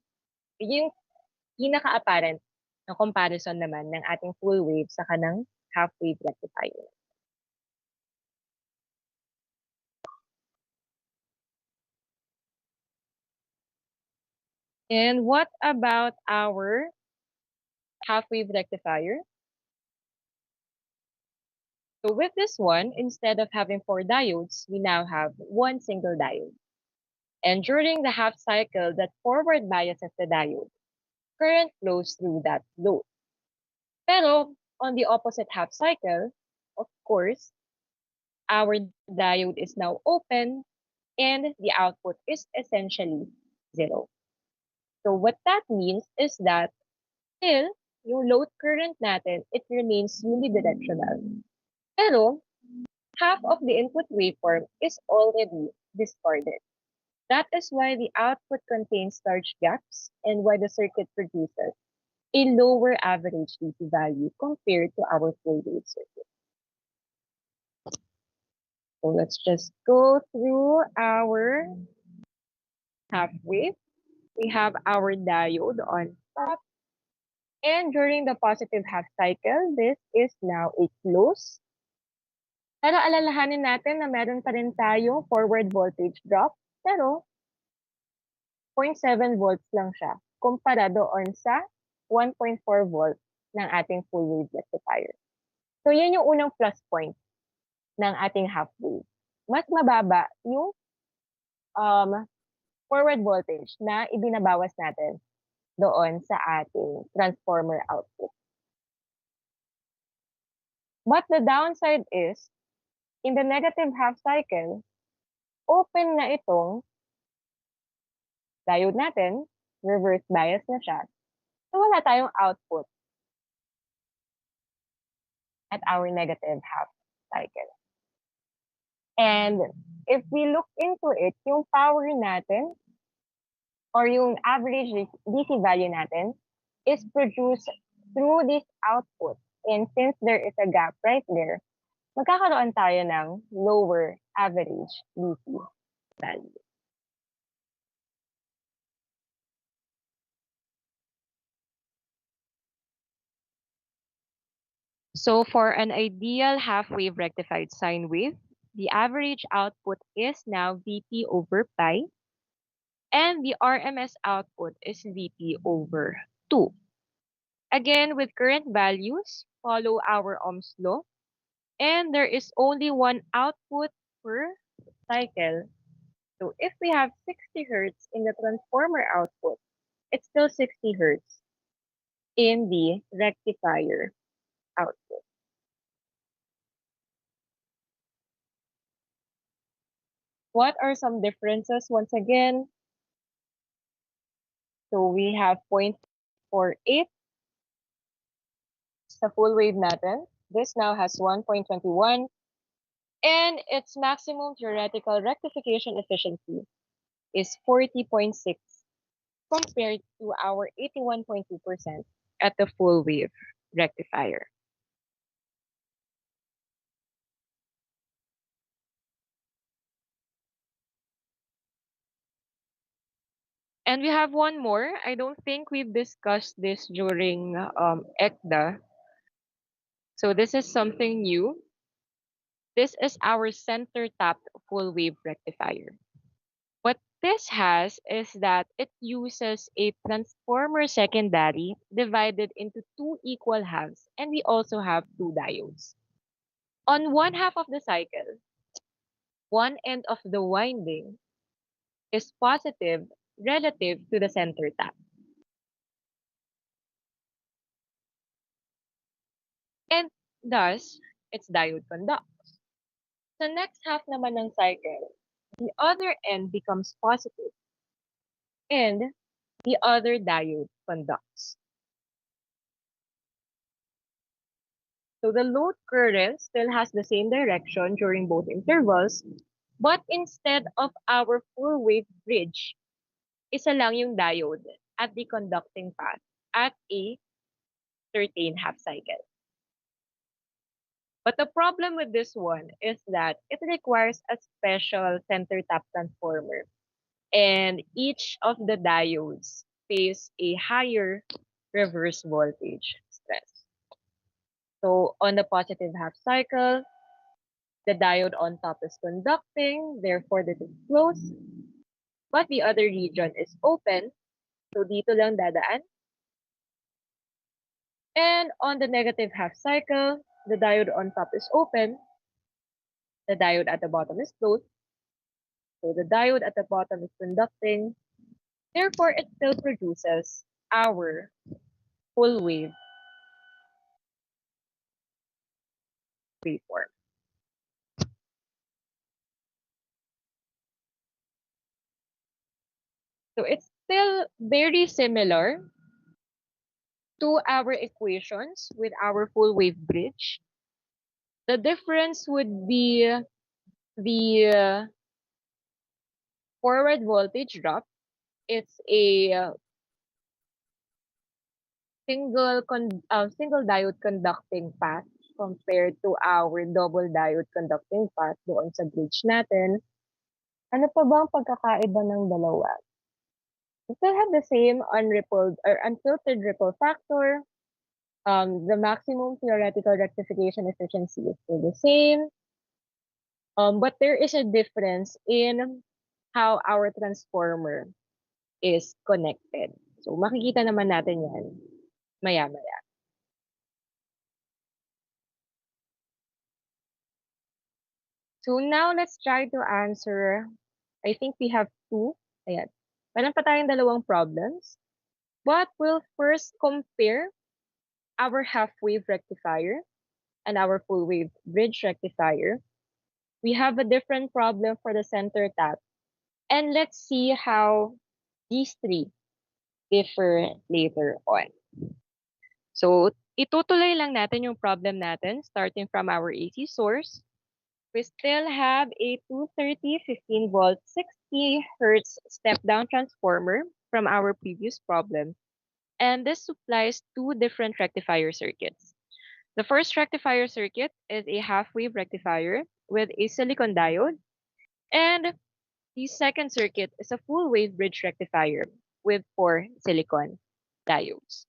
Yung pinaka-apparent na comparison naman ng ating full wave sa kanang half wave rectifier. And what about our half wave rectifier? So with this one, instead of having 4 diodes, we now have one single diode. And during the half cycle that forward biases the diode, current flows through that load. Pero on the opposite half cycle, of course, our diode is now open and the output is essentially 0. So what that means is that still, yung load current natin, it remains unidirectional. Pero half of the input waveform is already distorted. That is why the output contains large gaps and why the circuit produces a lower average DC value compared to our full wave circuit. So let's just go through our half wave. We have our diode on top. And during the positive half cycle, this is now a close. Pero alalahanin natin na meron pa rin tayong forward voltage drop. Pero 0.7 volts lang siya kumpara doon sa 1.4 volts ng ating full wave rectifier. So yan yung unang plus point ng ating half wave. Mas mababa yung forward voltage na ibinabawas natin doon sa ating transformer output. But the downside is, in the negative half cycle, open na itong diode natin, reverse bias na siya. So wala tayong output at our negative half cycle. And if we look into it, yung power natin or yung average DC value natin is produced through this output. And since there is a gap right there, magkakaroon tayo ng lower average DC value. So for an ideal half-wave rectified sine wave, the average output is now Vp over pi, and the RMS output is Vp over 2. Again, with current values, follow our Ohm's law, and there is only one output per cycle. So if we have 60 Hertz in the transformer output, it's still 60 Hertz in the rectifier output. What are some differences once again? So we have 0.48 sa full wave natin. This now has 1.21 and its maximum theoretical rectification efficiency is 40.6 compared to our 81.2% at the full wave rectifier. And we have one more. I don't think we've discussed this during ECDA. So this is something new. This is our center tapped full wave rectifier. What this has is that it uses a transformer secondary divided into two equal halves, and we also have two diodes. On one half of the cycle, one end of the winding is positive relative to the center tap. And thus, its diode conducts. Sa next half naman ng cycle, the other end becomes positive and the other diode conducts. So the load current still has the same direction during both intervals, but instead of our full wave bridge, isa lang yung diode at the conducting path at a certain half cycle. But the problem with this one is that it requires a special center tap transformer, and each of the diodes face a higher reverse voltage stress. So on the positive half cycle, the diode on top is conducting, therefore this is closed, but the other region is open, so dito lang dadaan. And on the negative half cycle, the diode on top is open, the diode at the bottom is closed, so the diode at the bottom is conducting, therefore it still produces our full wave waveform. So it's still very similar to our equations with our full wave bridge. The difference would be the forward voltage drop. It's a single diode conducting path compared to our double diode conducting path doon sa bridge natin. Ano pa ba ang pagkakaiba ng dalawa? We still have the same unrippled or unfiltered ripple factor. The maximum theoretical rectification efficiency is still the same. But there is a difference in how our transformer is connected. So makikita naman natin yan maya-maya. So now let's try to answer, I think we have two. Ayan. Meron pa tayong dalawang problems. But we'll first compare our half-wave rectifier and our full-wave bridge rectifier. We have a different problem for the center tap. And let's see how these three differ later on. So, itutuloy lang natin yung problem natin starting from our AC source. We still have a 230 15 volt 60 hertz step-down transformer from our previous problem. And this supplies two different rectifier circuits. The first rectifier circuit is a half-wave rectifier with a silicon diode. And the second circuit is a full-wave bridge rectifier with 4 silicon diodes.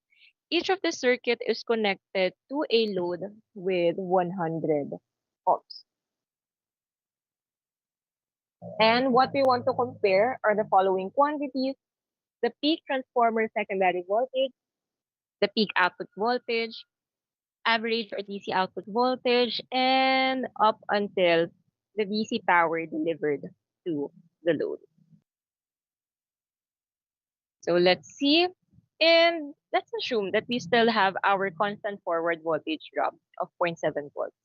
Each of the circuit is connected to a load with 100 ohms. And what we want to compare are the following quantities: the peak transformer secondary voltage, the peak output voltage, average or DC output voltage, and up until the DC power delivered to the load. So let's see. And let's assume that we still have our constant forward voltage drop of 0.7 volts.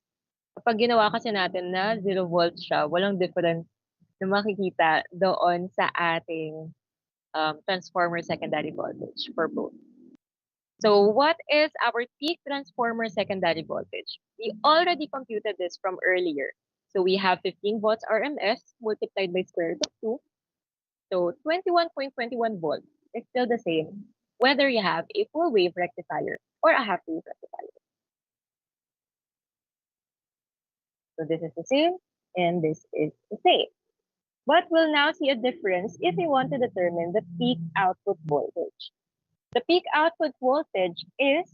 Kapag ginawa kasi natin na 0 volts siya, walang difference na makikita doon sa ating transformer secondary voltage for both. So what is our peak transformer secondary voltage? We already computed this from earlier. So we have 15 volts RMS multiplied by square root of 2. So 21.21 volts is still the same whether you have a full wave rectifier or a half wave rectifier. So this is the same and this is the same. But we'll now see a difference if we want to determine the peak output voltage. The peak output voltage is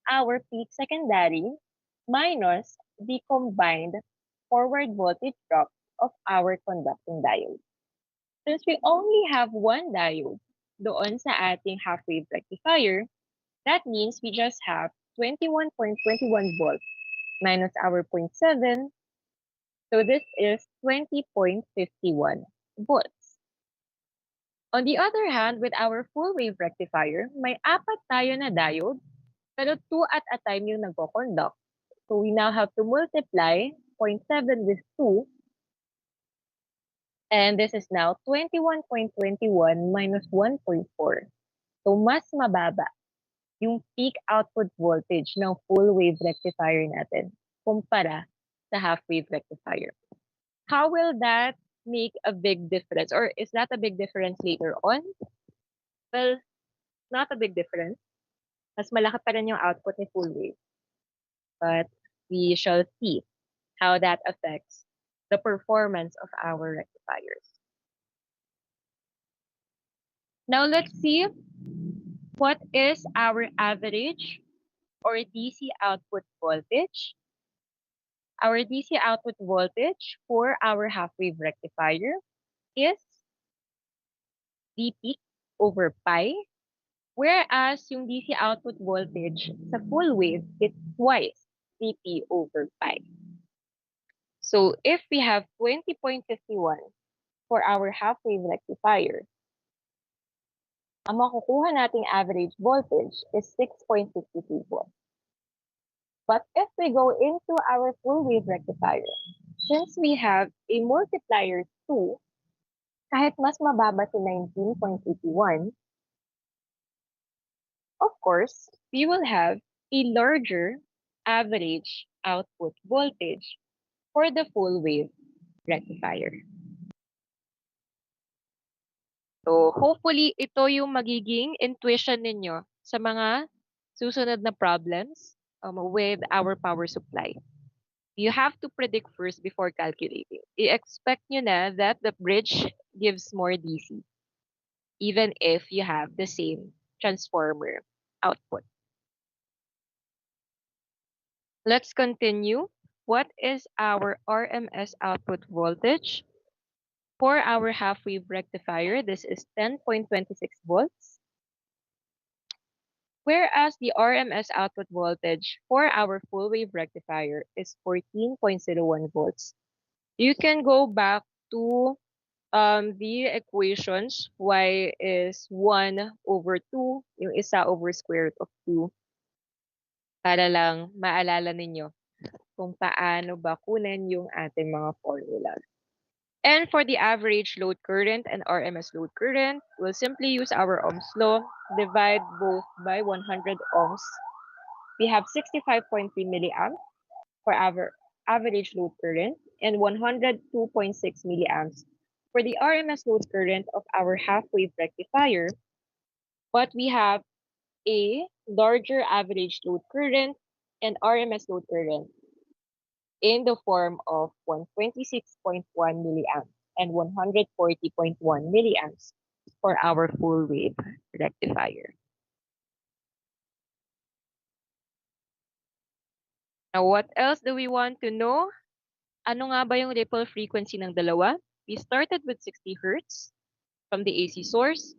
our peak secondary minus the combined forward voltage drop of our conducting diode. Since we only have one diode doon sa ating half-wave rectifier, that means we just have 21.21 volts minus our 0.7. So this is 20.51 volts. On the other hand, with our full-wave rectifier, may apat tayo na diode, pero 2 at a time yung nagko-conduct. So we now have to multiply 0.7 with 2. And this is now 21.21 minus 1.4. So mas mababa yung peak output voltage ng full-wave rectifier natin kumpara sa half-wave rectifier. How will that make a big difference? Or is that a big difference later on? Well, not a big difference. Mas malaki pa rin yung output ni full-wave. But we shall see how that affects the performance of our rectifiers. Now let's see what is our average or DC output voltage. Our DC output voltage for our half-wave rectifier is V peak over pi, whereas yung DC output voltage sa full wave is twice Vp over pi. So if we have 20.51 for our half-wave rectifier, ang makukuha nating average voltage is 6.52 volts. But if we go into our full-wave rectifier, since we have a multiplier 2, kahit mas mababa si 19.81, of course, we will have a larger average output voltage for the full-wave rectifier. So, hopefully, ito yung magiging intuition ninyo sa mga susunod na problems with our power supply. You have to predict first before calculating. I-expect nyo na that the bridge gives more DC, even if you have the same transformer output. Let's continue. What is our RMS output voltage? For our half-wave rectifier, this is 10.26 volts. Whereas the RMS output voltage for our full-wave rectifier is 14.01 volts. You can go back to the equations. Y is 1 over 2, yung isa over square root of 2, para lang maalala ninyo kung paano ba kunin yung ating mga formulas. And for the average load current and RMS load current, we'll simply use our Ohm's law, divide both by 100 ohms. We have 65.3 milliamps for our average load current and 102.6 milliamps for the RMS load current of our half-wave rectifier. But we have a larger average load current and RMS load current in the form of 126.1 milliamps and 140.1 milliamps for our full wave rectifier. Now, what else do we want to know? Ano nga ba yung ripple frequency ng dalawa? We started with 60 Hz from the AC source.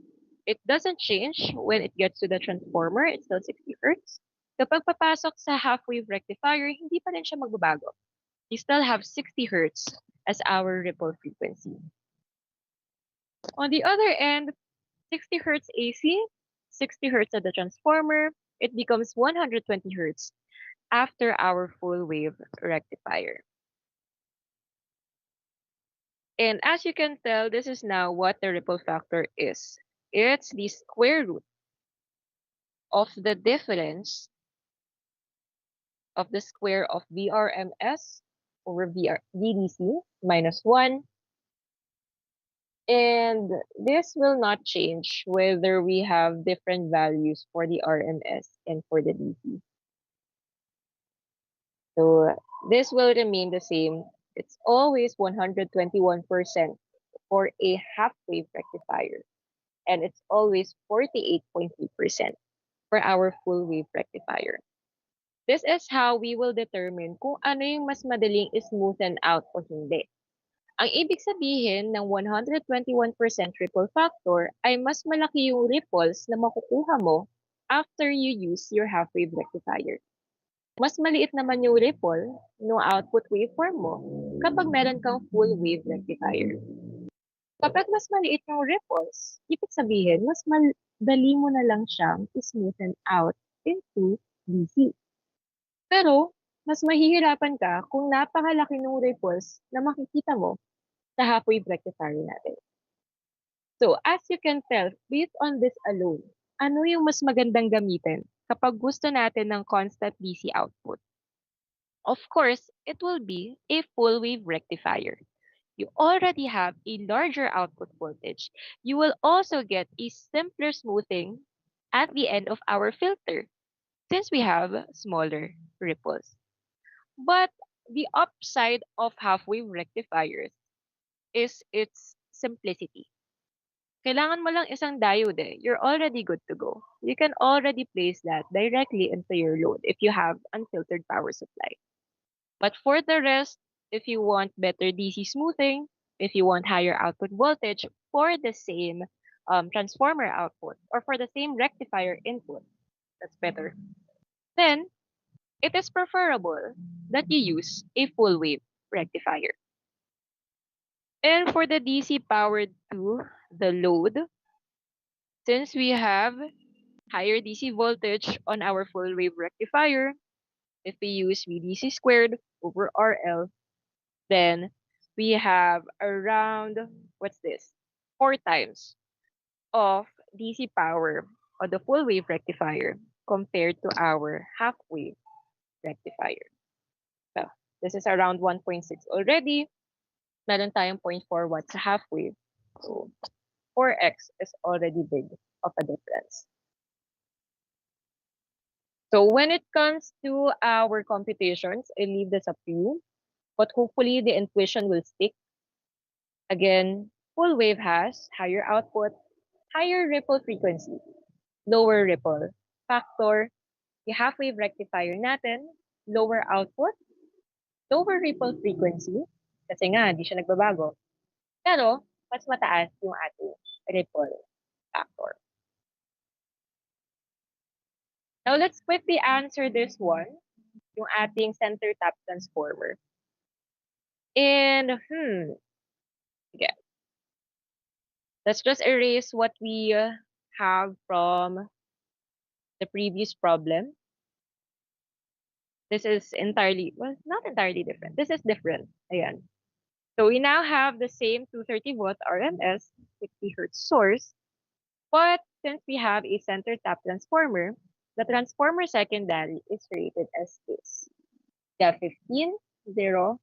It doesn't change when it gets to the transformer. It's still 60 Hz. Kapag papasok sa half-wave rectifier, hindi pa rin siya magbabago. We still have 60 Hz as our ripple frequency. On the other end, 60 Hz AC, 60 Hz at the transformer, it becomes 120 Hz after our full wave rectifier. And as you can tell, this is now what the ripple factor is. It's the square root of the difference of the square of VRMS over VDC minus 1. And this will not change whether we have different values for the RMS and for the DC. So this will remain the same. It's always 121% for a half-wave rectifier. And it's always 48.3% for our full-wave rectifier. This is how we will determine kung ano yung mas madaling smoothen out o hindi. Ang ibig sabihin ng 121% ripple factor ay mas malaki yung ripples na makukuha mo after you use your half-wave rectifier. Mas maliit naman yung ripple no output waveform mo kapag meron kang full wave rectifier. Kapag mas maliit yung ripples, ibig sabihin mas madali mo na lang siyang smoothen out into DC. Pero, mas mahihirapan ka kung napakalaki ng ripples na makikita mo sa half-wave rectifier natin. So, as you can tell, based on this alone, ano yung mas magandang gamitin kapag gusto natin ng constant DC output? Of course, it will be a full wave rectifier. You already have a larger output voltage. You will also get a simpler smoothing at the end of our filter since we have smaller ripples. But the upside of half-wave rectifiers is its simplicity. Kailangan mo lang isang diode eh. You're already good to go. You can already place that directly into your load if you have unfiltered power supply. But for the rest, if you want better DC smoothing, if you want higher output voltage for the same transformer output or for the same rectifier input, that's better. Then, it is preferable that you use a full wave rectifier. And for the DC powered to the load, since we have higher DC voltage on our full wave rectifier, if we use VDC squared over RL, then we have around, what's this? 4 times of DC power on the full wave rectifier compared to our half wave rectifier. So, this is around 1.6 already. Meron tayong 0.4 watts sa half wave. So, 4x is already big of a difference. So when it comes to our computations, I leave this up to you. But hopefully the intuition will stick. Again, full wave has higher output, higher ripple frequency, lower ripple factor. The half wave rectifier natin, lower output, lower ripple frequency. Kasi nga, di siya nagbabago. Pero, mas mataas yung ating ripple factor. Now, let's quickly answer this one, yung ating center tap transformer. And, okay. Let's just erase what we have from the previous problem. This is entirely, well, not entirely different. This is different. Ayan. So we now have the same 230 volt RMS, 60 hertz source. But since we have a center tap transformer, the transformer secondary is rated as this. The 15, 0,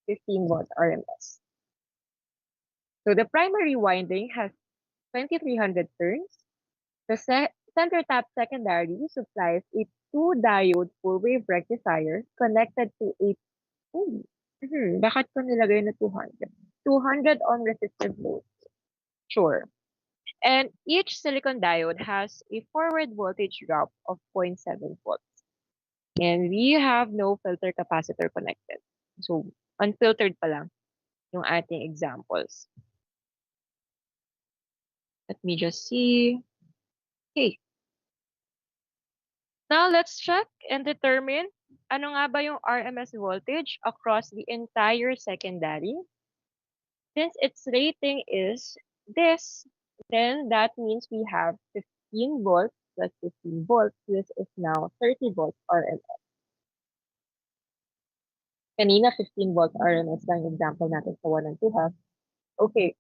15 volt RMS. So the primary winding has 2300 turns. The center tap secondary supplies a 2-diode full-wave rectifier connected to a bakit ko nilagay na 200? 200 ohm resistive load. Sure. And each silicon diode has a forward voltage drop of 0.7 volts. And we have no filter capacitor connected. So, unfiltered pa lang yung ating examples. Let me just see. Okay. Now, let's check and determine ano nga ba yung RMS voltage across the entire secondary. Since its rating is this, then that means we have 15 volts plus 15 volts. This is now 30 volts RMS. Kanina, 15 volts RMS lang yung example natin sa 1 and 2 half. Okay.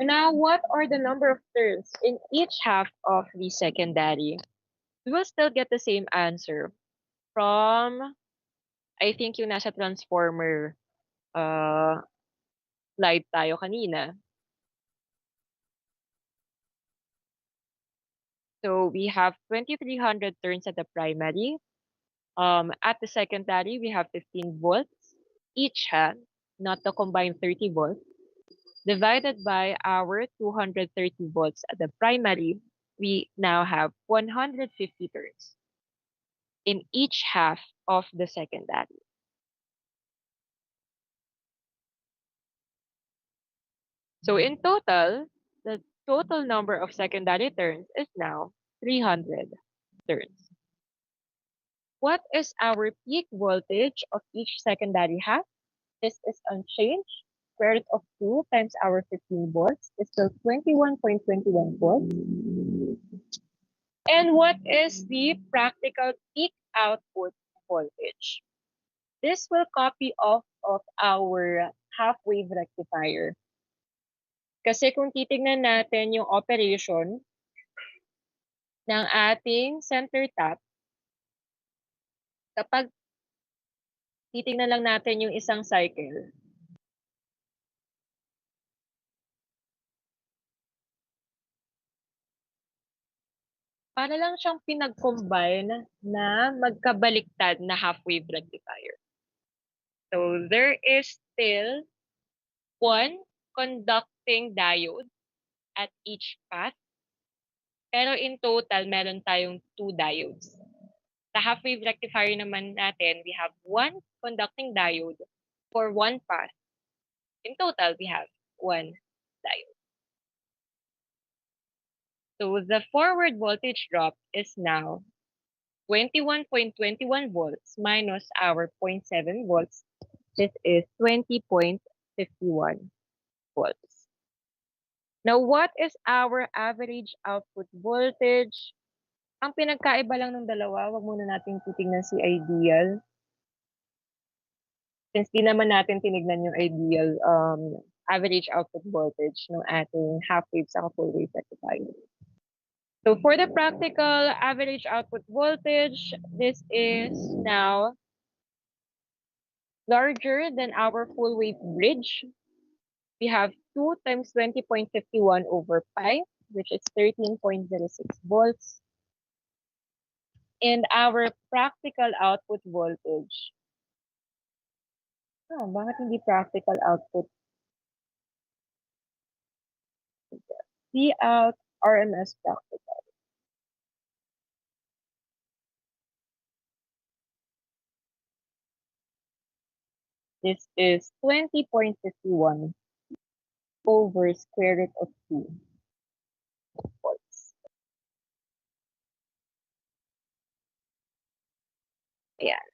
Now, what are the number of turns in each half of the secondary? We will still get the same answer from, I think yung nasa transformer slide tayo kanina. So we have 2300 turns at the primary. At the secondary, we have 15 volts each hand, not the combined 30 volts, divided by our 230 volts at the primary. We now have 150 turns in each half of the secondary. So in total, the total number of secondary turns is now 300 turns. What is our peak voltage of each secondary half? This is unchanged. Square root of 2 times our 15 volts is still 21.21 volts. And what is the practical peak output voltage? This will copy off of our half-wave rectifier. Kasi kung titignan natin yung operation ng ating center tap, kapag titignan lang natin yung isang cycle, para lang siyang pinag-combine na magkabaliktad na half-wave rectifier. So there is still one conducting diode at each path. Pero in total, meron tayong 2 diodes. Sa half-wave rectifier naman natin, we have one conducting diode for one path. In total, we have 1 diode. So the forward voltage drop is now 21.21 volts minus our 0.7 volts. This is 20.51 volts. Now, what is our average output voltage? Ang pinagkaiba lang ng dalawa, wag muna natin titignan si ideal. Since di naman natin tinignan yung ideal average output voltage ng ating half-wave sa full wave rectifier. So for the practical average output voltage, this is now larger than our full wave bridge. We have 2 times 20.51 over pi, which is 13.06 volts. And our practical output voltage. Bakit hindi practical output? See out RMS practical. This is 20.51 over square root of 2 volts. Ayan.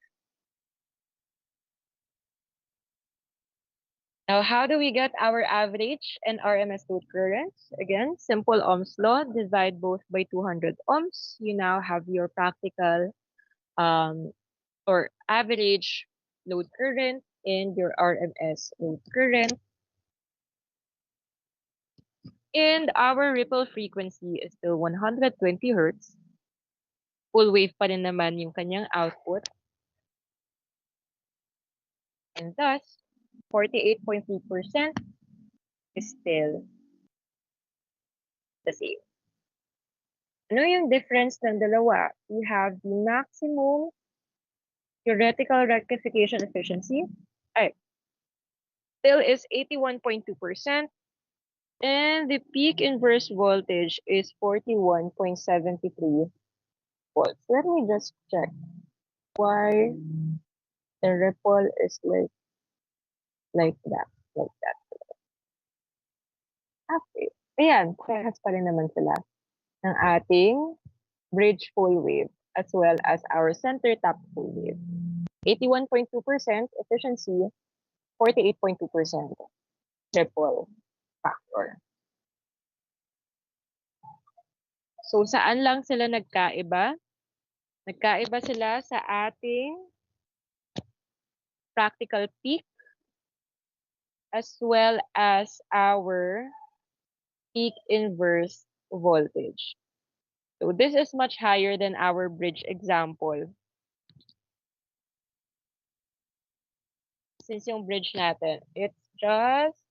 Now, how do we get our average and RMS load currents? Again, simple Ohm's law, divide both by 200 ohms. You now have your practical or average load current and your RMS load current. And our ripple frequency is still 120 Hertz. Full wave pa rin naman yung kanyang output. And thus, 48.3% is still the same. Ano yung difference ng dalawa? We have the maximum theoretical rectification efficiency. Still is 81.2%. And the peak inverse voltage is 41.73 volts. Let me just check why the ripple is like that. Okay. Ayan, parehas pa rin naman sila ng ating bridge full wave as well as our center tap full wave. 81.2% efficiency, 48.2% ripple factor. So, saan lang sila nagkaiba? Nagkaiba sila sa ating practical peak as well as our peak inverse voltage. So, this is much higher than our bridge example. Since yung bridge natin, it's just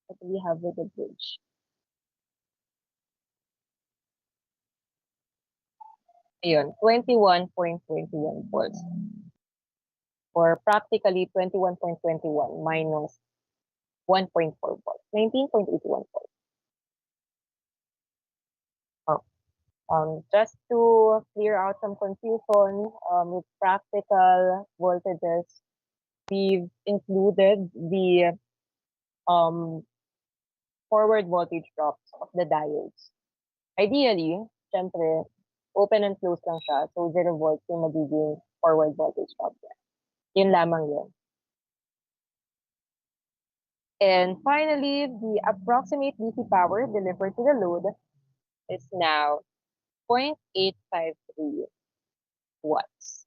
what we have with the bridge. Ayun, 21.21 volts. Or practically 21.21 minus 1.4 volts, 19.81 volts. Just to clear out some confusion with practical voltages, we've included the forward voltage drops of the diodes. Ideally, syempre, open and close lang siya. So, 0 volts yung magiging forward voltage drop niya. Yun lamang yun. And finally, the approximate DC power delivered to the load is now 0.853 watts.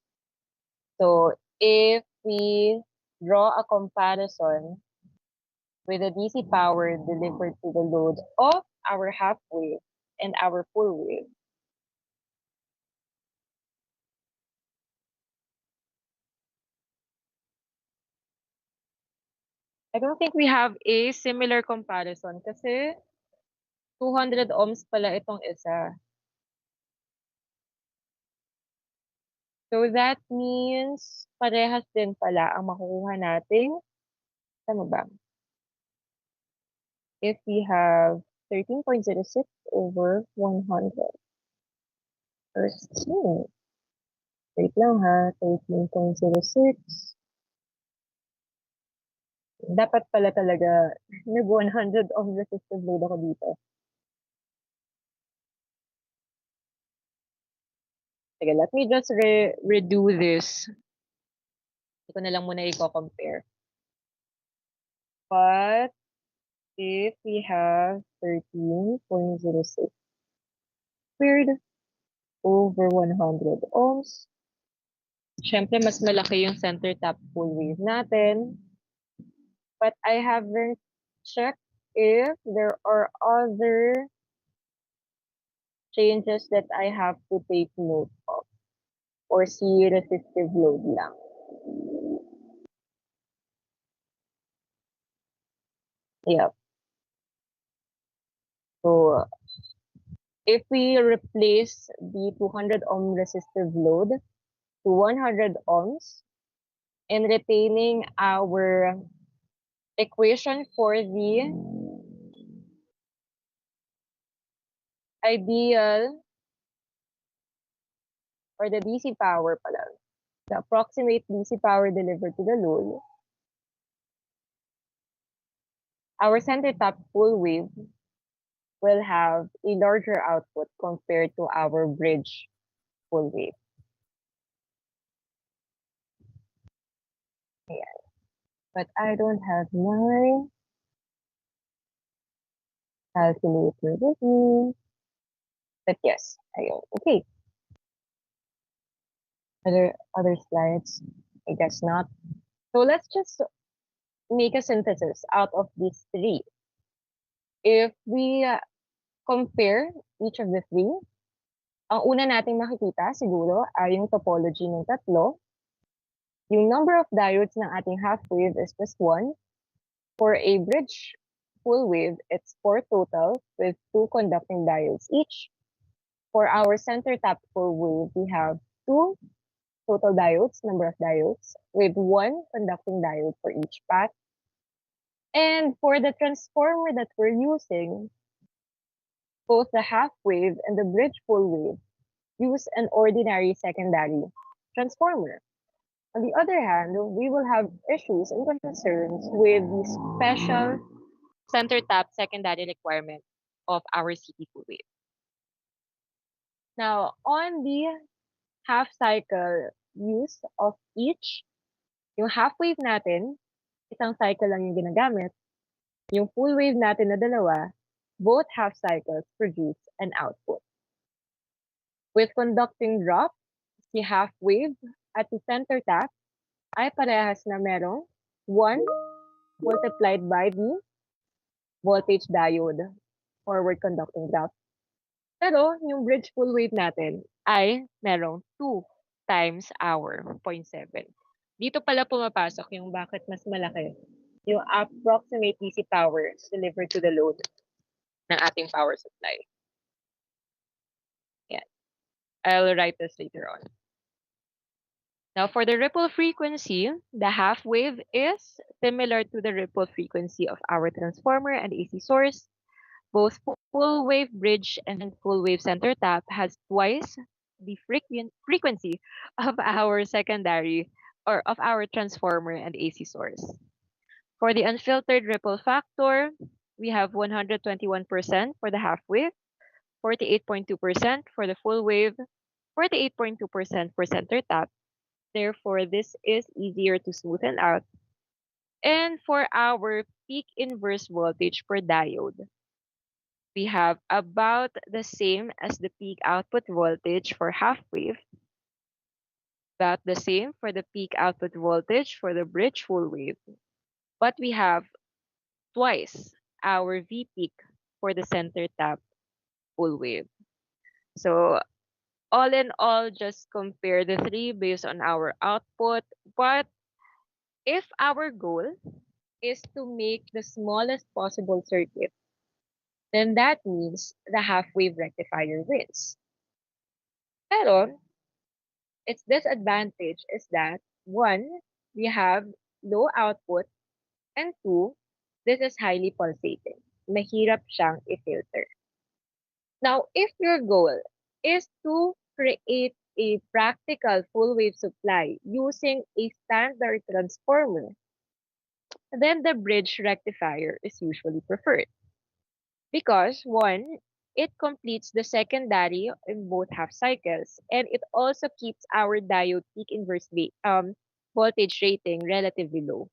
So, if we draw a comparison with the DC power delivered to the load of our half wave and our full wave, I don't think we have a similar comparison kasi 200 ohms pala itong isa. So that means parehas din pala ang makukuha nating, tama ba? If we have 13.06 over 100. Wait lang ha, 13.06. Dapat pala talaga nag-100 ohm resistive load ako dito. Sige, let me just redo this. Hindi ko na lang muna i-compare. But if we have 13.06 squared over 100 ohms, syempre mas malaki yung center tap full wave natin. But I haven't checked if there are other changes that I have to take note of or see resistive load lang. Yep. So, if we replace the 200 ohm resistive load to 100 ohms and retaining our equation for the ideal or the DC power pala, the approximate DC power delivered to the load, our center tap full wave will have a larger output compared to our bridge full wave. Yeah. But I don't have my calculator with me. But yes, ayun. Okay. Other slides? I guess not. So let's just make a synthesis out of these three. If we compare each of the three, ang una nating makikita siguro ay yung topology ng tatlo. Yung number of diodes ng ating half wave is just 1. For a bridge full wave, it's 4 total with 2 conducting diodes each. For our center tap full wave, we have 2 total diodes, number of diodes, with 1 conducting diode for each path. And for the transformer that we're using, both the half wave and the bridge full wave use an ordinary secondary transformer. On the other hand, we will have issues and concerns with the special center tap secondary requirement of our CT full wave. Now, on the half cycle use of each, yung half wave natin, isang cycle lang yung ginagamit. Yung full wave natin na dalawa, both half cycles produce an output. With conducting drop, si half wave at the center tap ay parehas na merong 1 multiplied by the voltage diode forward conducting drop. Pero yung bridge full wave natin ay merong 2 times our 0.7. Dito pala pumapasok yung bakit mas malaki yung approximate DC power delivered to the load ng ating power supply. Yeah. I'll write this later on. Now, for the ripple frequency, the half wave is similar to the ripple frequency of our transformer and AC source. Both full wave bridge and full wave center tap has twice the frequency of our secondary or of our transformer and AC source. For the unfiltered ripple factor, we have 121% for the half wave, 48.2% for the full wave, 48.2% for center tap. Therefore, this is easier to smoothen out. And for our peak inverse voltage per diode, we have about the same as the peak output voltage for half wave, about the same for the peak output voltage for the bridge full wave, but we have twice our V peak for the center tap full wave. So all in all, just compare the three based on our output. But if our goal is to make the smallest possible circuit, then that means the half wave rectifier wins. Pero its disadvantage is that one, we have low output, and two, this is highly pulsating. Mahirap siyang i-filter. Now, if your goal is to create a practical full wave supply using a standard transformer, then the bridge rectifier is usually preferred. Because one, it completes the secondary in both half cycles, and it also keeps our diode peak inverse voltage rating relatively low.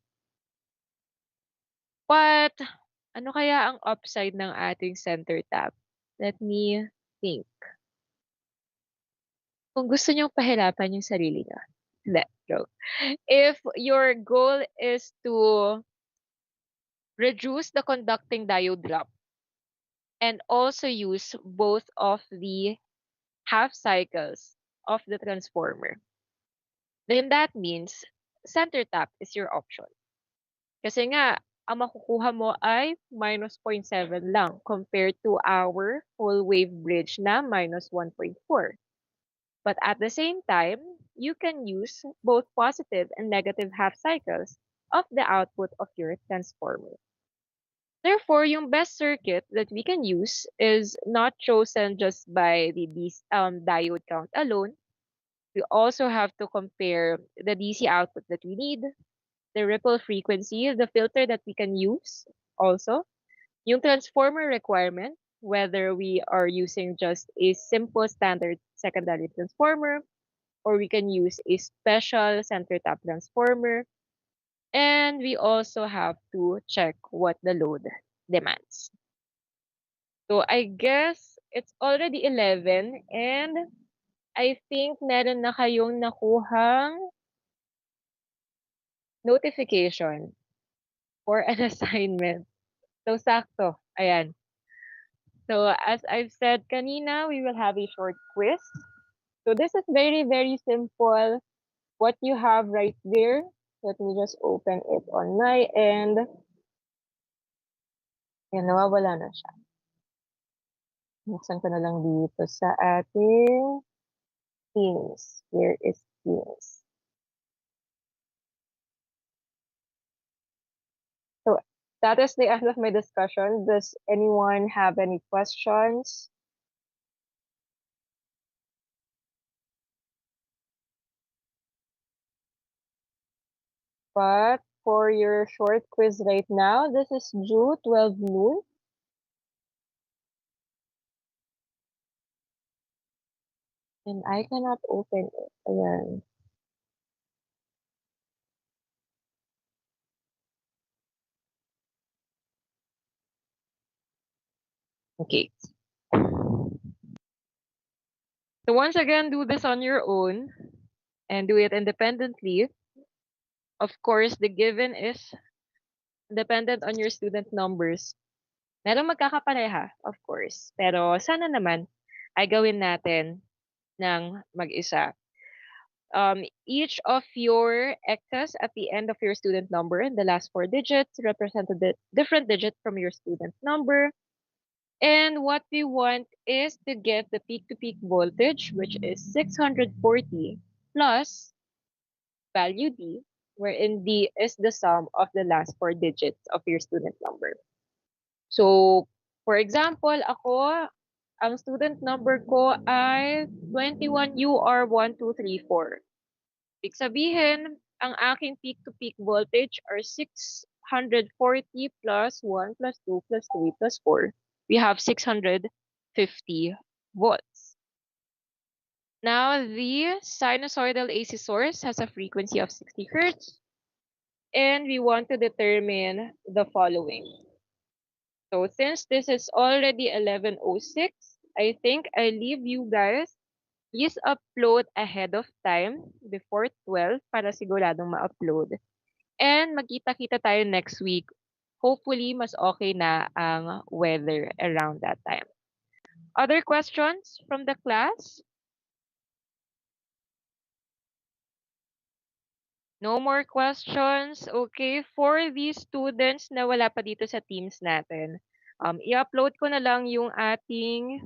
But ano kaya ang upside ng ating center tap? Let me think. Kung gusto niyong pahirapan yung sarili niyo. Hindi, joke. If your goal is to reduce the conducting diode drop and also use both of the half cycles of the transformer, then that means center tap is your option. Kasi nga, ang makukuha mo ay minus 0.7 lang compared to our full wave bridge na minus 1.4. But at the same time, you can use both positive and negative half cycles of the output of your transformer. Therefore, yung best circuit that we can use is not chosen just by the diode count alone. We also have to compare the DC output that we need, the ripple frequency, the filter that we can use also, yung transformer requirement, whether we are using just a simple standard secondary transformer or we can use a special center tap transformer. And we also have to check what the load demands. So I guess it's already 11 and I think meron na kayong nakuhang notification for an assignment. So sakto, ayan. So as I've said kanina, we will have a short quiz. So this is very, very simple. What you have right there, let me just open it on my end. Yan, nawawala na siya. Buksan ko na lang dito sa ating Teams. Where is Teams? So that is the end of my discussion. Does anyone have any questions? But for your short quiz right now, this is due 12 noon. And I cannot open it. Ayan. Okay. So once again, do this on your own and do it independently. Of course, the given is dependent on your student numbers. Merong magkakapareha, of course. Pero sana naman ay gawin natin ng mag-isa. Each of your excess at the end of your student number, the last four digits, represent a different digit from your student number. And what we want is to get the peak-to-peak voltage, which is 640 plus value D, wherein D is the sum of the last four digits of your student number. So, for example, ako, ang student number ko ay 21UR1234. Ibig sabihin, ang aking peak-to-peak voltage are 640 540 plus 1 plus 2 plus 3 plus 4. We have 650 volts. Now, the sinusoidal AC source has a frequency of 60 hertz. And we want to determine the following. So since this is already 11:06, I think I leave you guys. Please upload ahead of time before 12 para siguradong ma-upload. And magkita-kita tayo next week. Hopefully, mas okay na ang weather around that time. Other questions from the class? No more questions? Okay, for these students na wala pa dito sa Teams natin, i-upload ko na lang yung ating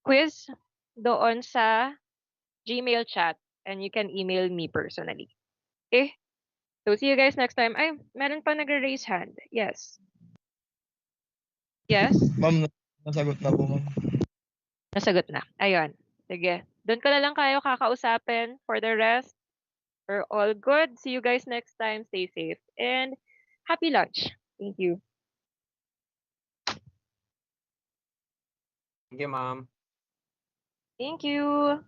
quiz doon sa Gmail chat and you can email me personally. Okay? So, see you guys next time. Ay, meron pa nag-raise hand. Yes. Yes? Ma'am, nasagot na po, ma'am. Nasagot na. Ayun. Sige. Doon ko na lang kayo kakausapin. For the rest, we're all good. See you guys next time. Stay safe. And happy lunch. Thank you. Thank you, ma'am. Thank you.